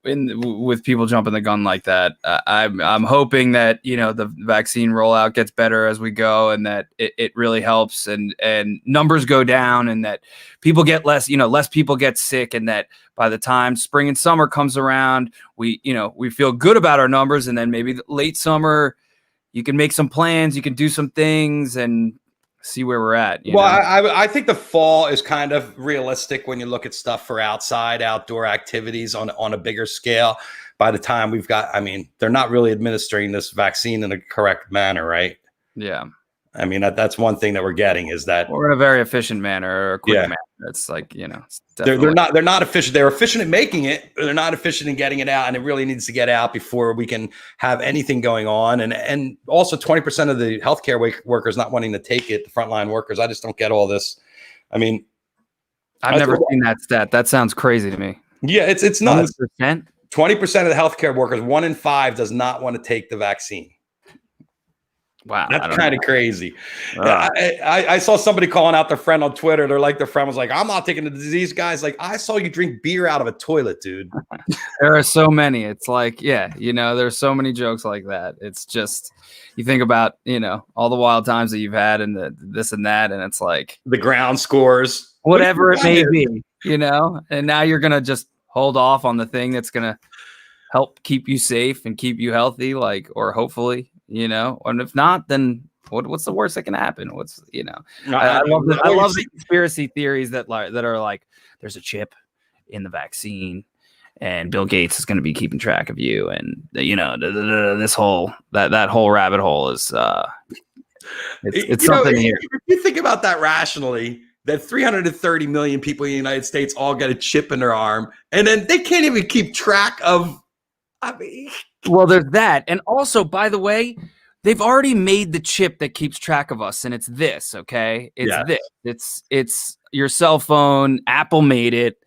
[SPEAKER 3] With people jumping the gun like that, I'm hoping that the vaccine rollout gets better as we go, and that it really helps, and numbers go down, and that people get less people get sick, and that by the time spring and summer comes around, we feel good about our numbers, and then maybe late summer. You can make some plans, you can do some things and see where we're at.
[SPEAKER 2] I think the fall is kind of realistic when you look at stuff for outdoor activities on a bigger scale. By the time they're not really administering this vaccine in a correct manner, right?
[SPEAKER 3] Yeah.
[SPEAKER 2] That's one thing that we're getting is that
[SPEAKER 3] we're in a very efficient manner or a quick manner. It's like,
[SPEAKER 2] they're not efficient. They're efficient at making it, but they're not efficient in getting it out. And it really needs to get out before we can have anything going on. And also 20% of the healthcare workers not wanting to take it, the frontline workers. I just don't get all this.
[SPEAKER 3] I've never seen that stat. That sounds crazy to me.
[SPEAKER 2] Yeah, it's nuts.
[SPEAKER 3] 20%?
[SPEAKER 2] 20% of the healthcare workers, 1 in 5 does not want to take the vaccine.
[SPEAKER 3] Wow,
[SPEAKER 2] that's kind of crazy. I saw somebody calling out their friend on Twitter. Their friend was like, "I'm not taking the disease, guys." Like, I saw you drink beer out of a toilet, dude.
[SPEAKER 3] There are so many. It's like, there's so many jokes like that. It's just, you think about, all the wild times that you've had and this and that, and it's like
[SPEAKER 2] the ground scores,
[SPEAKER 3] whatever it may be, and now you're gonna just hold off on the thing that's gonna help keep you safe and keep you healthy, or hopefully. And if not, then what's the worst that can happen? I love the conspiracy theories that are like, there's a chip in the vaccine and Bill Gates is going to be keeping track of you. And this whole, that whole rabbit hole is, it's something here.
[SPEAKER 2] If you think about that rationally, that 330 million people in the United States all get a chip in their arm, and then they can't even keep track of,
[SPEAKER 3] well, there's that. And also, by the way, they've already made the chip that keeps track of us. And it's this, okay? It's your cell phone. Apple made it.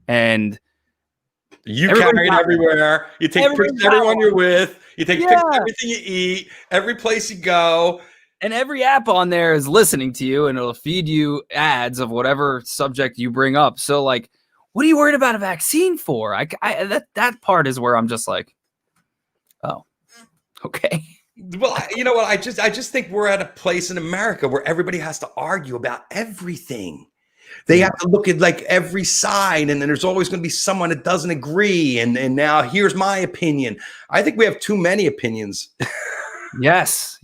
[SPEAKER 3] And
[SPEAKER 2] you carry it everywhere. You take pictures of everyone you're with. You take pictures of everything you eat, every place you go.
[SPEAKER 3] And every app on there is listening to you, and it'll feed you ads of whatever subject you bring up. So, what are you worried about a vaccine for? That part is where I'm just like, oh, okay.
[SPEAKER 2] Well, you know what? I just think we're at a place in America where everybody has to argue about everything. They have to look at every side, and then there's always going to be someone that doesn't agree. And now here's my opinion. I think we have too many opinions.
[SPEAKER 3] Yes,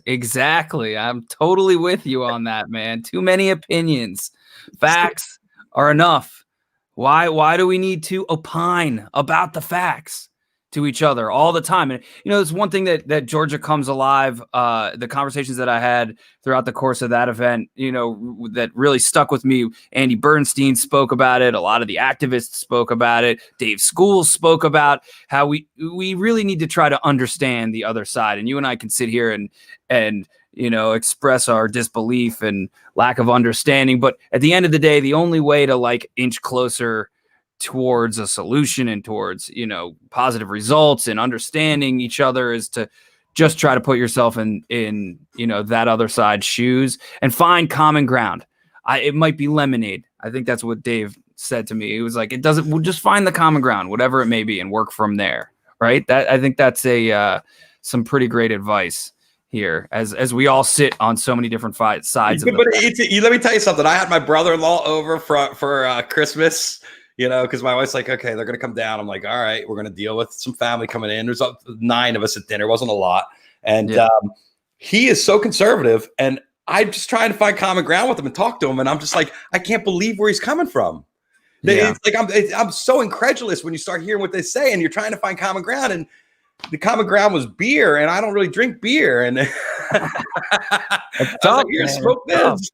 [SPEAKER 3] exactly. I'm totally with you on that, man. Too many opinions. Facts are enough. Why do we need to opine about the facts to each other all the time? And it's one thing that Georgia Comes Alive, the conversations that I had throughout the course of that event, that really stuck with me. Andy Bernstein spoke about it. A lot of the activists spoke about it. Dave Schools spoke about how we really need to try to understand the other side. And you and I can sit here and express our disbelief and lack of understanding. But at the end of the day, the only way to inch closer towards a solution and towards, positive results and understanding each other is to just try to put yourself in that other side's shoes and find common ground. It might be lemonade. I think that's what Dave said to me. It was like, we'll just find the common ground, whatever it may be, and work from there. Right. I think that's some pretty great advice. here as we all sit on so many different sides of it.
[SPEAKER 2] Let me tell you something. I had my brother-in-law over for Christmas, because my wife's like, okay, they're going to come down. I'm like, all right, we're going to deal with some family coming in. There's 9 of us at dinner. It wasn't a lot. And he is so conservative, and I'm just trying to find common ground with him and talk to him. And I'm just like, I can't believe where he's coming from. It's like I'm so incredulous when you start hearing what they say, and you're trying to find common ground. And the common ground was beer, and I don't really drink beer. And smoke this.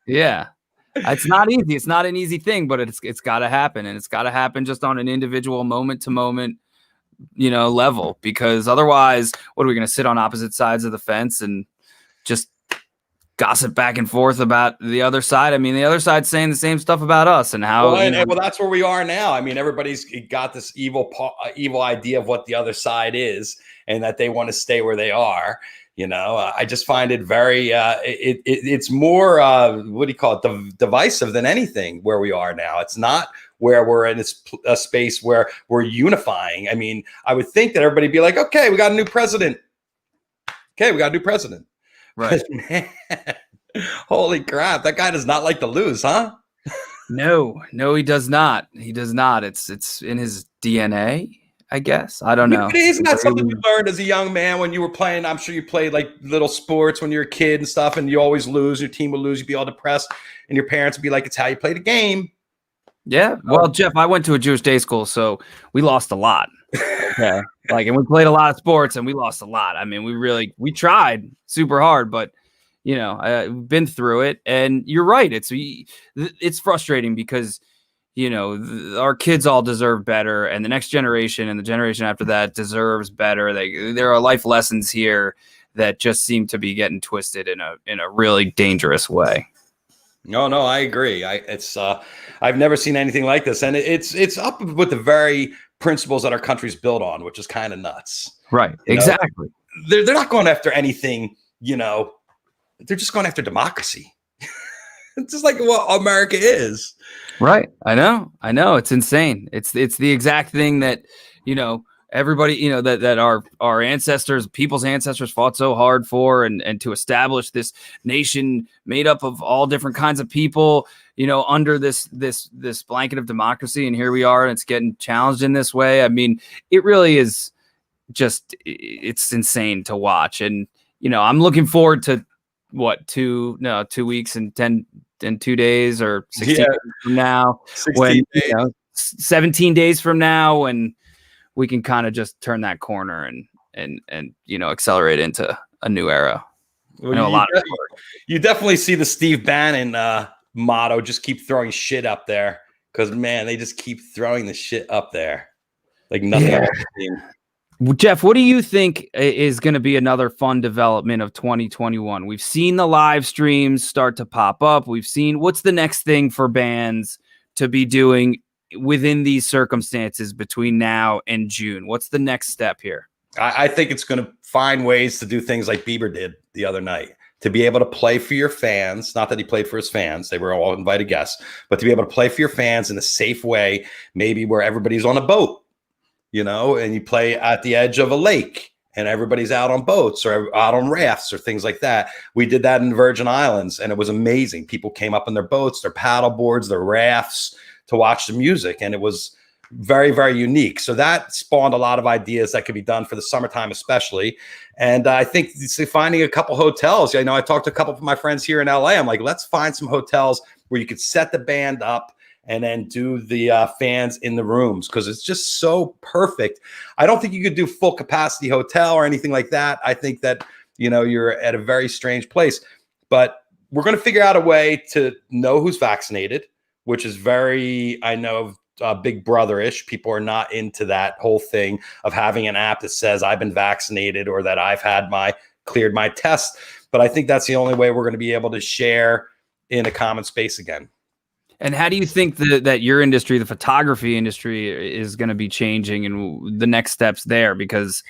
[SPEAKER 3] Yeah, it's not easy. It's not an easy thing, but it's got to happen, and it's got to happen just on an individual moment to moment, level. Because otherwise, what are we going to sit on opposite sides of the fence and just gossip back and forth about the other side? I mean, the other side's saying the same stuff about us and how.
[SPEAKER 2] Well, that's where we are now. I mean, everybody's got this evil idea of what the other side is, and that they want to stay where they are. I just find it very. It's more what do you call it? Divisive than anything where we are now. It's not where we're in a space where we're unifying. I mean, I would think that everybody'd be like, okay, we got a new president.
[SPEAKER 3] Right.
[SPEAKER 2] Man, holy crap. That guy does not like to lose, huh?
[SPEAKER 3] No, he does not. He does not. It's in his DNA, I guess. I don't know.
[SPEAKER 2] Isn't that something you learned as a young man when you were playing? I'm sure you played like little sports when you were a kid and stuff, and you always lose. Your team would lose. You'd be all depressed, and your parents would be like, it's how you play the game.
[SPEAKER 3] Yeah. Well, Jeff, I went to a Jewish day school, so we lost a lot. Okay. And we played a lot of sports, and we lost a lot. I mean, we tried super hard, but we've been through it. And you're right. It's frustrating because our kids all deserve better, and the next generation and the generation after that deserves better. There are life lessons here that just seem to be getting twisted in a really dangerous way.
[SPEAKER 2] No, I agree. I've never seen anything like this, and it's up with the very principles that our country's built on, which is kind of nuts.
[SPEAKER 3] Right. Exactly.
[SPEAKER 2] They're not going after anything, they're just going after democracy. It's just like what America is.
[SPEAKER 3] Right. I know. It's insane. It's the exact thing that, everybody, that our ancestors, people's ancestors fought so hard for, and to establish this nation made up of all different kinds of people, under this blanket of democracy. And here we are, and it's getting challenged in this way. I mean, it really is it's insane to watch. And, I'm looking forward to 2 weeks and 2 days or 16 days from now, 17 days from now, when we can kind of just turn that corner and accelerate into a new era.
[SPEAKER 2] Well, you definitely see the Steve Bannon motto, just keep throwing shit up there, because man, they just keep throwing the shit up there like nothing else.
[SPEAKER 3] Jeff, what do you think is going to be another fun development of 2021? We've seen the live streams start to pop up. We've seen what's the next thing for bands to be doing within these circumstances between now and June. What's the next step here?
[SPEAKER 2] I think it's going to find ways to do things like Bieber did the other night, to be able to play for your fans. Not that he played for his fans. They were all invited guests, but to be able to play for your fans in a safe way, maybe where everybody's on a boat, and you play at the edge of a lake and everybody's out on boats or out on rafts or things like that. We did that in the Virgin Islands, and it was amazing. People came up on their boats, their paddle boards, their rafts to watch the music. And it was very, very unique. So that spawned a lot of ideas that could be done for the summertime, especially. And I think finding a couple hotels, I talked to a couple of my friends here in LA. I'm like, let's find some hotels where you could set the band up and then do the fans in the rooms, because it's just so perfect. I don't think you could do full capacity hotel or anything like that. I think that, you're at a very strange place, but we're going to figure out a way to know who's vaccinated, which is very, big brother-ish. People are not into that whole thing of having an app that says I've been vaccinated or that I've had cleared my test. But I think that's the only way we're going to be able to share in a common space again.
[SPEAKER 3] And how do you think that your industry, the photography industry, is going to be changing and the next steps there? Because,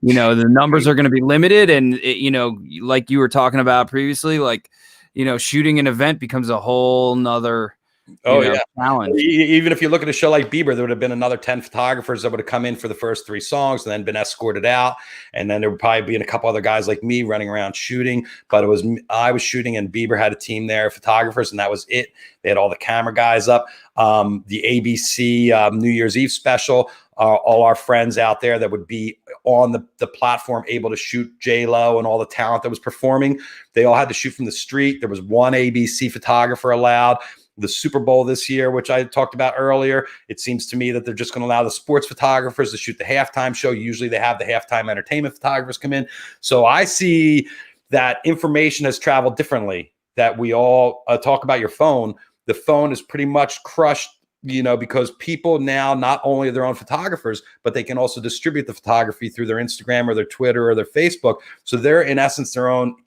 [SPEAKER 3] the numbers are going to be limited, and, like you were talking about previously, shooting an event becomes a whole nother challenge.
[SPEAKER 2] Even if you look at a show like Bieber, there would have been another 10 photographers that would have come in for the first 3 songs and then been escorted out. And then there would probably be a couple other guys like me running around shooting. But I was shooting and Bieber had a team there, photographers, and that was it. They had all the camera guys up. The ABC New Year's Eve special, all our friends out there that would be on the platform able to shoot J-Lo and all the talent that was performing. They all had to shoot from the street. There was one ABC photographer allowed. The Super Bowl this year, which I talked about earlier, it seems to me that they're just going to allow the sports photographers to shoot the halftime show. Usually they have the halftime entertainment photographers come in. So I see that information has traveled differently, that we all talk about your phone. The phone is pretty much crushed, because people now not only are their own photographers, but they can also distribute the photography through their Instagram or their Twitter or their Facebook. So they're in essence their own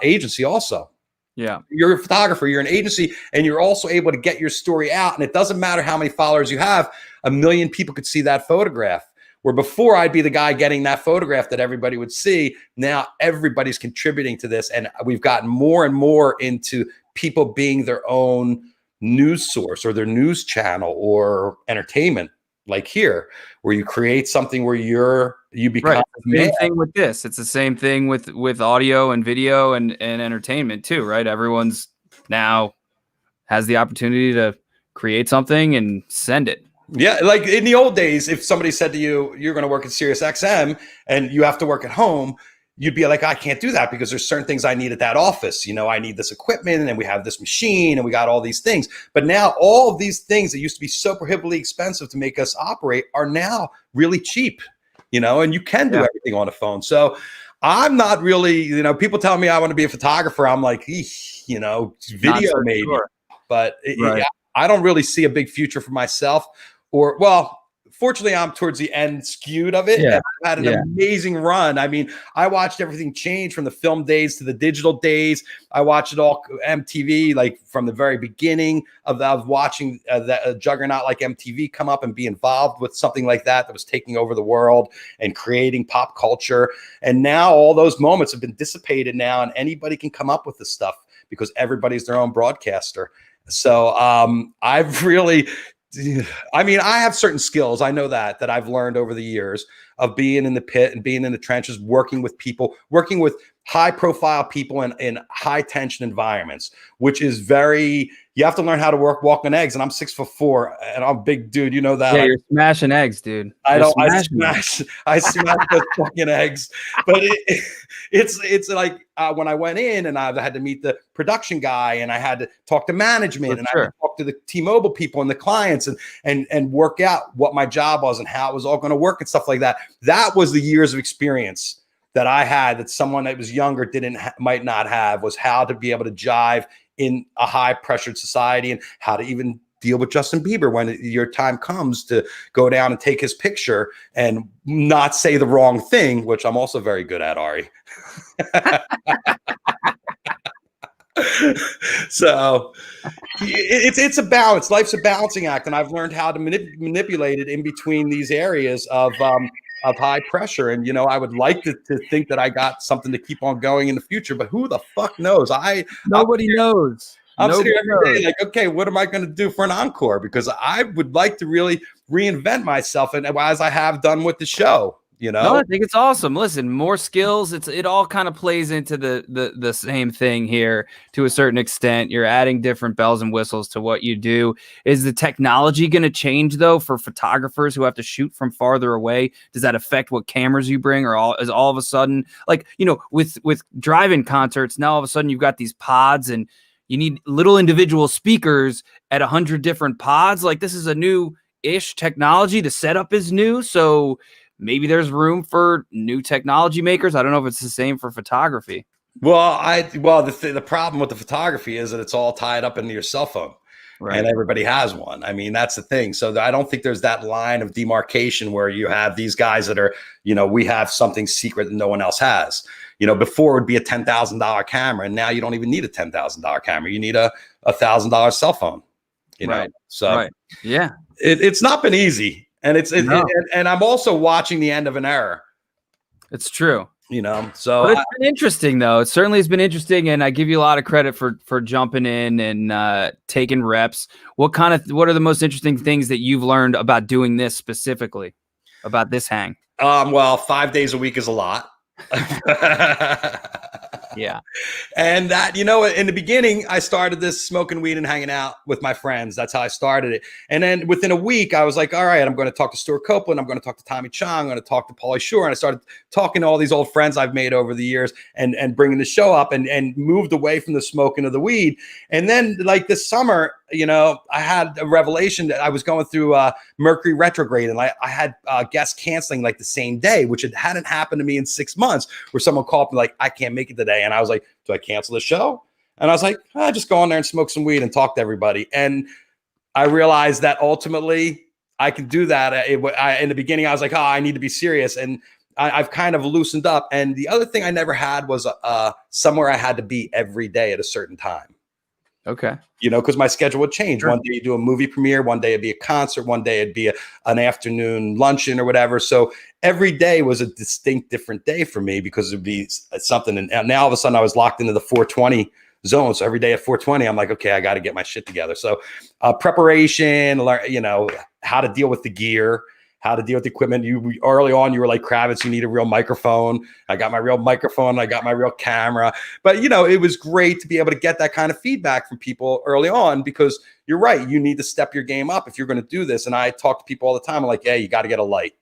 [SPEAKER 2] agency also.
[SPEAKER 3] Yeah.
[SPEAKER 2] You're a photographer, you're an agency, and you're also able to get your story out. And it doesn't matter how many followers you have, 1 million people could see that photograph. Where before I'd be the guy getting that photograph that everybody would see. Now everybody's contributing to this. And we've gotten more and more into people being their own news source or their news channel or entertainment, like here, where you create something where you become
[SPEAKER 3] right. Same thing with this. It's the same thing with audio and video and entertainment too, right? Everyone's now has the opportunity to create something and send it.
[SPEAKER 2] Yeah, like in the old days, if somebody said to you, you're going to work at SiriusXM and you have to work at home, you'd be like, I can't do that because there's certain things I need at that office. I need this equipment and we have this machine and we got all these things. But now all of these things that used to be so prohibitively expensive to make us operate are now really cheap, and you can do everything on a phone. So I'm not really, people tell me I want to be a photographer. I'm like, video so maybe, sure. But I don't really see a big future for myself fortunately, I'm towards the end skewed of it. Yeah. I've had an amazing run. I mean, I watched everything change from the film days to the digital days. I watched it all MTV, like from the very beginning of watching that juggernaut like MTV come up and be involved with something like that was taking over the world and creating pop culture. And now all those moments have been dissipated now, and anybody can come up with this stuff because everybody's their own broadcaster. So I've really... I have certain skills. I know that I've learned over the years of being in the pit and being in the trenches, working with people, working with high profile people in high tension environments, which is you have to learn how to walk on eggs. And I'm 6'4" and I'm a big dude. You know that.
[SPEAKER 3] Yeah, you're smashing eggs, dude. I
[SPEAKER 2] smash those fucking eggs. But it's like when I went in and I had to meet the production guy and I had to talk to management and I had to talk to the T-Mobile people and the clients and work out what my job was and how it was all going to work and stuff like that. That was the years of experience that I had that someone that was younger might not have, was how to be able to jive in a high pressured society and how to even deal with Justin Bieber when your time comes to go down and take his picture and not say the wrong thing, which I'm also very good at, Ari. So it's a balance. Life's a balancing act. And I've learned how to manipulate it in between these areas of high pressure. And, I would like to think that I got something to keep on going in the future, but who the fuck knows?
[SPEAKER 3] Nobody knows.
[SPEAKER 2] I'm sitting here every day like, okay, what am I going to do for an encore? Because I would like to really reinvent myself, and as I have done with the show.
[SPEAKER 3] No, I think it's awesome. Listen, more skills. It all kind of plays into the same thing here to a certain extent. You're adding different bells and whistles to what you do. Is the technology going to change though for photographers who have to shoot from farther away? Does that affect what cameras you bring, or is all of a sudden, like, with drive-in concerts, now all of a sudden you've got these pods and you need little individual speakers at 100 different pods? Like, this is a new-ish technology. The setup is new, so maybe there's room for new technology makers. I don't know if it's the same for photography.
[SPEAKER 2] Well, the problem with the photography is that it's all tied up into your cell phone, right? And everybody has one. I mean, that's the thing. So I don't think there's that line of demarcation where you have these guys that are, we have something secret that no one else has. Before it would be a $10,000 camera, and now you don't even need a $10,000 camera. You need a $1,000 cell phone.
[SPEAKER 3] Right.
[SPEAKER 2] So
[SPEAKER 3] right. Yeah,
[SPEAKER 2] it's not been easy. And and I'm also watching the end of an era.
[SPEAKER 3] It's true.
[SPEAKER 2] So
[SPEAKER 3] but it's been interesting though. It certainly has been interesting, and I give you a lot of credit for jumping in and taking reps. What are the most interesting things that you've learned about doing this specifically, about this hang?
[SPEAKER 2] Well, 5 days a week is a lot.
[SPEAKER 3] Yeah.
[SPEAKER 2] And that, in the beginning, I started this smoking weed and hanging out with my friends. That's how I started it. And then within a week, I was like, all right, I'm going to talk to Stuart Copeland. I'm going to talk to Tommy Chong. I'm going to talk to Pauly Shore. And I started talking to all these old friends I've made over the years and bringing the show up and moved away from the smoking of the weed. And then like this summer, I had a revelation that I was going through Mercury retrograde, and I had guests canceling like the same day, which hadn't happened to me in 6 months, where someone called me like, I can't make it today. And I was like, do I cancel the show? And I was like, just go on there and smoke some weed and talk to everybody. And I realized that ultimately I can do that. In the beginning, I was like, I need to be serious. And I've kind of loosened up. And the other thing I never had was somewhere I had to be every day at a certain time.
[SPEAKER 3] Okay.
[SPEAKER 2] Because my schedule would change.
[SPEAKER 3] Sure.
[SPEAKER 2] One day you do a movie premiere, one day it'd be a concert, one day it'd be an afternoon luncheon or whatever. So every day was a distinct different day for me, because it'd be something. And now all of a sudden I was locked into the 420 zone. So every day at 420, I'm like, okay, I got to get my shit together. So preparation, how to deal with the gear, how to deal with the equipment. Early on, you were like, Kravitz, you need a real microphone. I got my real microphone. I got my real camera. But, it was great to be able to get that kind of feedback from people early on, because you're right. You need to step your game up if you're going to do this. And I talk to people all the time. I'm like, hey, you got to get a light.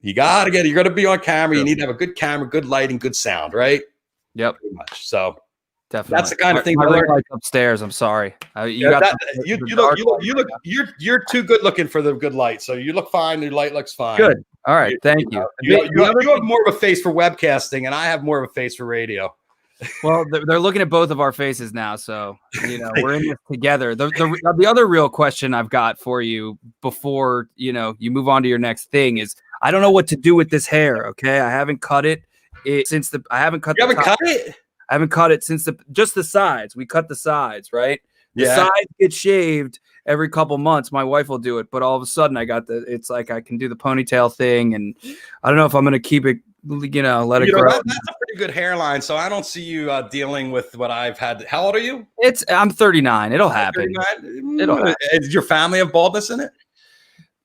[SPEAKER 2] You're going to be on camera. You need to have a good camera, good lighting, good sound, right?
[SPEAKER 3] Yep.
[SPEAKER 2] Pretty much. So
[SPEAKER 3] definitely.
[SPEAKER 2] That's the kind of thing.
[SPEAKER 3] I really like upstairs. I'm sorry. You
[SPEAKER 2] You're too good looking for the good light. So you look fine. Your light looks fine.
[SPEAKER 3] Good. All right. Thank you.
[SPEAKER 2] You have more of a face for webcasting, and I have more of a face for radio.
[SPEAKER 3] Well, they're looking at both of our faces now, so we're in this together. The other real question I've got for you before you move on to your next thing is, I don't know what to do with this hair. Okay, I haven't cut it since I haven't cut.
[SPEAKER 2] You haven't cut it.
[SPEAKER 3] I haven't cut it since just the sides. We cut the sides, right? The sides get shaved every couple months. My wife will do it, but all of a sudden it's like I can do the ponytail thing, and I don't know if I'm going to keep it, let it grow.
[SPEAKER 2] That's a pretty good hairline, so I don't see you dealing with what I've had. How old are you?
[SPEAKER 3] I'm 39. It'll happen.
[SPEAKER 2] 39? It'll happen. Does your family have baldness in it?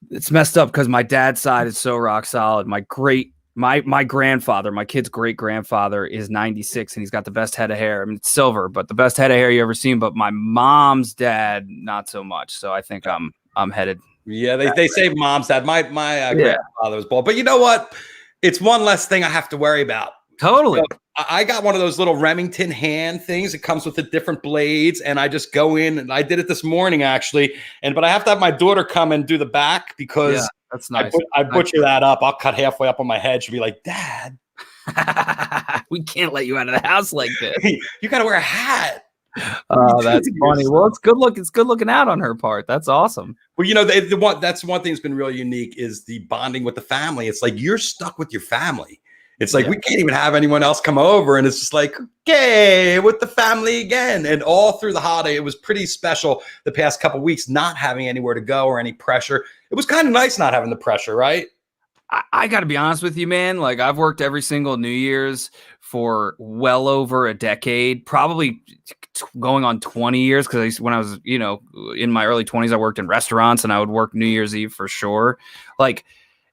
[SPEAKER 3] It's messed up because my dad's side is so rock solid. My grandfather, my kid's great grandfather, is 96, and he's got the best head of hair. I mean, it's silver, but the best head of hair you ever seen. But my mom's dad, not so much. So I think I'm headed. Yeah,
[SPEAKER 2] they say mom's dad. My grandfather was bald, but you know what? It's one less thing I have to worry about.
[SPEAKER 3] Totally.
[SPEAKER 2] I got one of those little Remington hand things. It comes with the different blades, and I just go in, and I did it this morning actually. But I have to have my daughter come and do the back, because
[SPEAKER 3] that's nice.
[SPEAKER 2] I butcher that up. I'll cut halfway up on my head. She'll be like, Dad,
[SPEAKER 3] we can't let you out of the house like this.
[SPEAKER 2] You got to wear a hat.
[SPEAKER 3] Oh, that's funny. Well, it's good look. It's good looking out on her part. That's awesome.
[SPEAKER 2] Well, that's one thing that's been really unique is the bonding with the family. It's like you're stuck with your family. It's like we can't even have anyone else come over, and it's just like, okay, with the family again. And all through the holiday, it was pretty special the past couple of weeks, not having anywhere to go or any pressure. It was kind of nice not having the pressure, right?
[SPEAKER 3] I got to be honest with you, man. Like, I've worked every single New Year's for well over a decade, probably going on 20 years. Because when I was, in my early 20s, I worked in restaurants, and I would work New Year's Eve for sure. Like,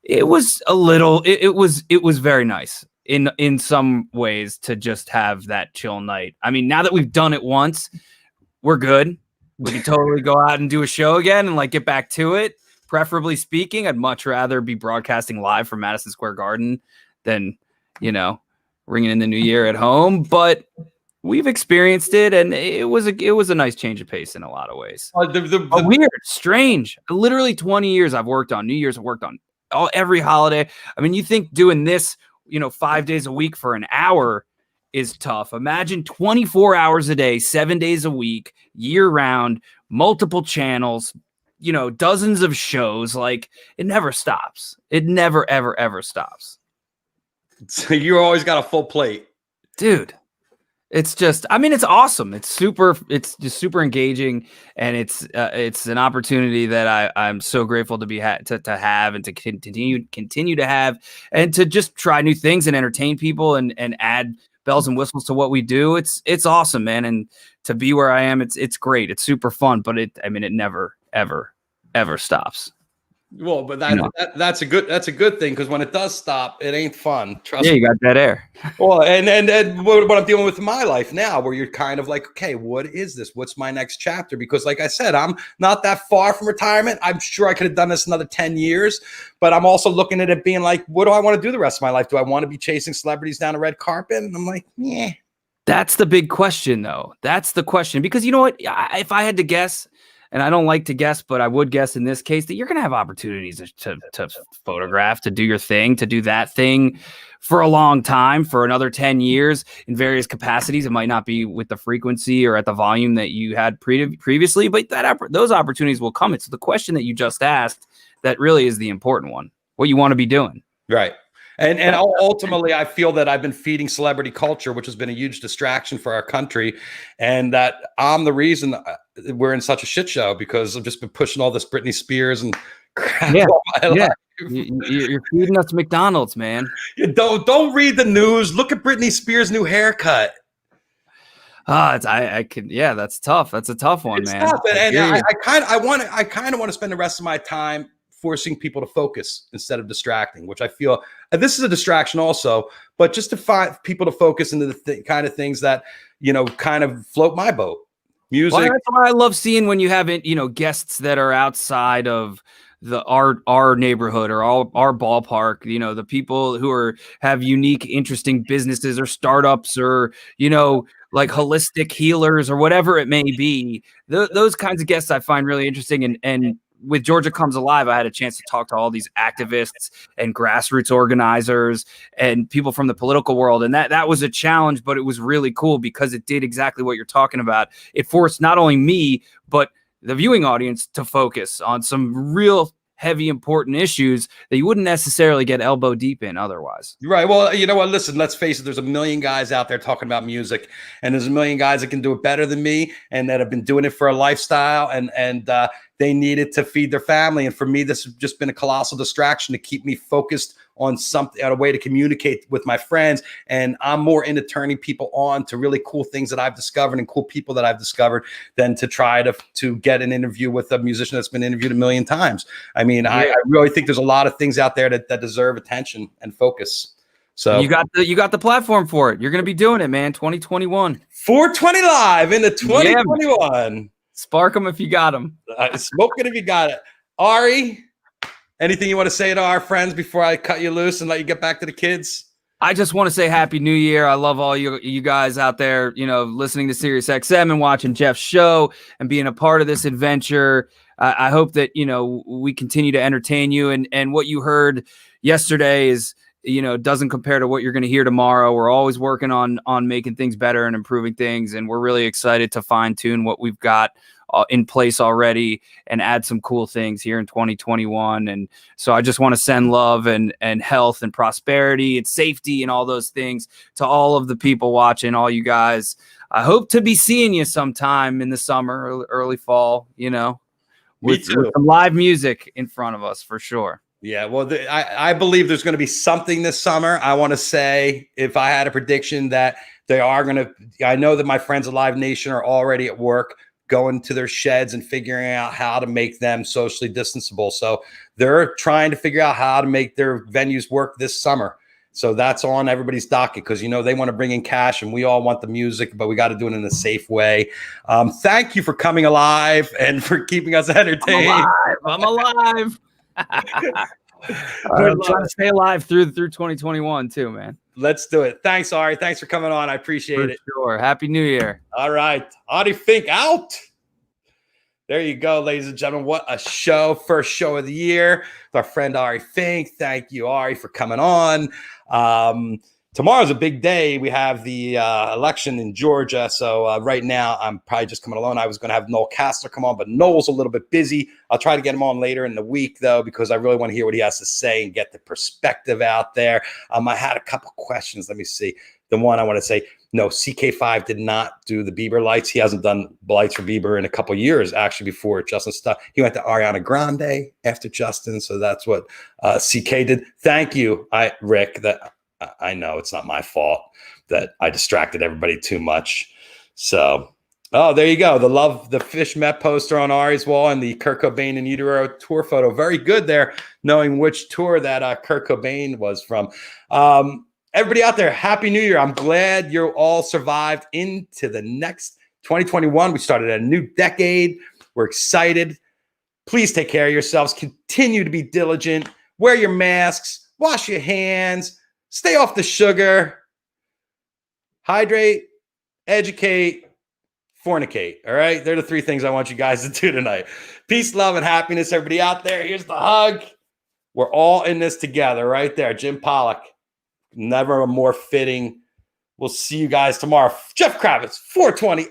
[SPEAKER 3] it was it was very nice in some ways to just have that chill night. I mean, now that we've done it once, we're good. We can totally go out and do a show again and get back to it. Preferably speaking, I'd much rather be broadcasting live from Madison Square Garden than, ringing in the new year at home. But we've experienced it, and it was a nice change of pace in a lot of ways. Weird, strange. Literally 20 years I've worked on New Year's. I've worked on every holiday. I mean, you think doing this, 5 days a week for an hour is tough. Imagine 24 hours a day, 7 days a week, year round, multiple channels, dozens of shows. Like, it never stops. It never, ever, ever stops.
[SPEAKER 2] So you always got a full plate.
[SPEAKER 3] Dude, It's just, I mean, it's awesome. It's just super engaging, and it's an opportunity that I'm so grateful to be to have and to continue to have, and to just try new things and entertain people and add bells and whistles to what we do. It's awesome, man. And to be where I am, it's great. It's super fun, but it never, ever stops.
[SPEAKER 2] Well, but that's a good thing, because when it does stop, it ain't fun. Trust me.
[SPEAKER 3] You got that air.
[SPEAKER 2] Well, and what I'm dealing with in my life now, where you're kind of like, okay, what is this? What's my next chapter? Because like I said, I'm not that far from retirement. I'm sure I could have done this another 10 years, but I'm also looking at it being like, what do I want to do the rest of my life? Do I want to be chasing celebrities down a red carpet? And I'm like, yeah.
[SPEAKER 3] That's the big question, though. That's the question, because you know what? If I had to guess, and I don't like to guess, but I would guess in this case that you're going to have opportunities to photograph, to do your thing, to do that thing for a long time, for another 10 years in various capacities. It might not be with the frequency or at the volume that you had previously, but those opportunities will come. It's the question that you just asked that really is the important one, what you want to be doing.
[SPEAKER 2] Right. And ultimately, I feel that I've been feeding celebrity culture, which has been a huge distraction for our country, and that I'm the reason we're in such a shit show, because I've just been pushing all this Britney Spears and crap all my life.
[SPEAKER 3] You're feeding us McDonald's, man.
[SPEAKER 2] Don't read the news. Look at Britney Spears' new haircut.
[SPEAKER 3] I can. Yeah, that's tough. That's a tough one, man.
[SPEAKER 2] Tough. And I kind of want to spend the rest of my time forcing people to focus instead of distracting, which I feel this is a distraction also, but just to find people to focus into the kind of things that, kind of float my boat. Music.
[SPEAKER 3] Well, that's why I love seeing when you have guests that are outside of our neighborhood or our ballpark, the people who have unique, interesting businesses or startups or, like holistic healers or whatever it may be. Those kinds of guests I find really interesting. And with Georgia Comes Alive, I had a chance to talk to all these activists and grassroots organizers and people from the political world. And that was a challenge, but it was really cool because it did exactly what you're talking about. It forced not only me, but the viewing audience to focus on some real heavy, important issues that you wouldn't necessarily get elbow deep in otherwise.
[SPEAKER 2] Right. Well, you know what? Listen, let's face it. There's a million guys out there talking about music, and there's a million guys that can do it better than me and that have been doing it for a lifestyle, and they need it to feed their family. And for me, this has just been a colossal distraction to keep me focused on something, on a way to communicate with my friends. And I'm more into turning people on to really cool things that I've discovered and cool people that I've discovered than to try to get an interview with a musician that's been interviewed a million times. I mean, I really think there's a lot of things out there that deserve attention and focus. So
[SPEAKER 3] you got the platform for it. You're going to be doing it, man. 2021.
[SPEAKER 2] 420 Live into 2021.
[SPEAKER 3] Yeah, spark them if you got them.
[SPEAKER 2] Smoke it if you got it. Ari, anything you want to say to our friends before I cut you loose and let you get back to the kids?
[SPEAKER 3] I just want to say Happy New Year. I love all you guys out there, listening to SiriusXM and watching Jeff's show and being a part of this adventure. I hope that, we continue to entertain you. And what you heard yesterday is, doesn't compare to what you're going to hear tomorrow. We're always working on making things better and improving things. And we're really excited to fine tune what we've got in place already and add some cool things here in 2021. And so I just want to send love and health and prosperity and safety and all those things to all of the people watching, all you guys. I hope to be seeing you sometime in the summer, early fall, with some live music in front of us for sure.
[SPEAKER 2] Yeah, well, I believe there's going to be something this summer. I want to say, if I had a prediction, that they are going to, I know that my friends at Live Nation are already at work going to their sheds and figuring out how to make them socially distanceable. So they're trying to figure out how to make their venues work this summer. So that's on everybody's docket because, they want to bring in cash and we all want the music, but we got to do it in a safe way. Thank you for coming alive and for keeping us entertained.
[SPEAKER 3] I'm alive. I'm trying to stay alive through 2021 too, man.
[SPEAKER 2] Let's do it. Thanks, Ari. Thanks for coming on. I appreciate it.
[SPEAKER 3] Sure. Happy New Year.
[SPEAKER 2] All right. Ari Fink out. There you go, ladies and gentlemen. What a show. First show of the year with our friend Ari Fink. Thank you, Ari, for coming on. tomorrow's a big day. We have the election in Georgia. So right now, I'm probably just coming alone. I was going to have Noel Castler come on, but Noel's a little bit busy. I'll try to get him on later in the week, though, because I really want to hear what he has to say and get the perspective out there. I had a couple questions. Let me see. The one I want to say, no, CK5 did not do the Bieber lights. He hasn't done lights for Bieber in a couple of years, actually, before Justin stuff. He went to Ariana Grande after Justin. So that's what CK did. Thank you, Rick, that I know it's not my fault that I distracted everybody too much. So, there you go. The Phish Met poster on Ari's wall and the Kurt Cobain in Utero tour photo. Very good there, knowing which tour that Kurt Cobain was from. Everybody out there, Happy New Year. I'm glad you all survived into the next 2021. We started a new decade. We're excited. Please take care of yourselves. Continue to be diligent. Wear your masks. Wash your hands. Stay off the sugar. Hydrate. Educate. Fornicate. All right? They're the three things I want you guys to do tonight. Peace, love, and happiness, everybody out there. Here's the hug. We're all in this together right there. Jim Pollock. Never a more fitting. We'll see you guys tomorrow. Jeff Kravitz, 420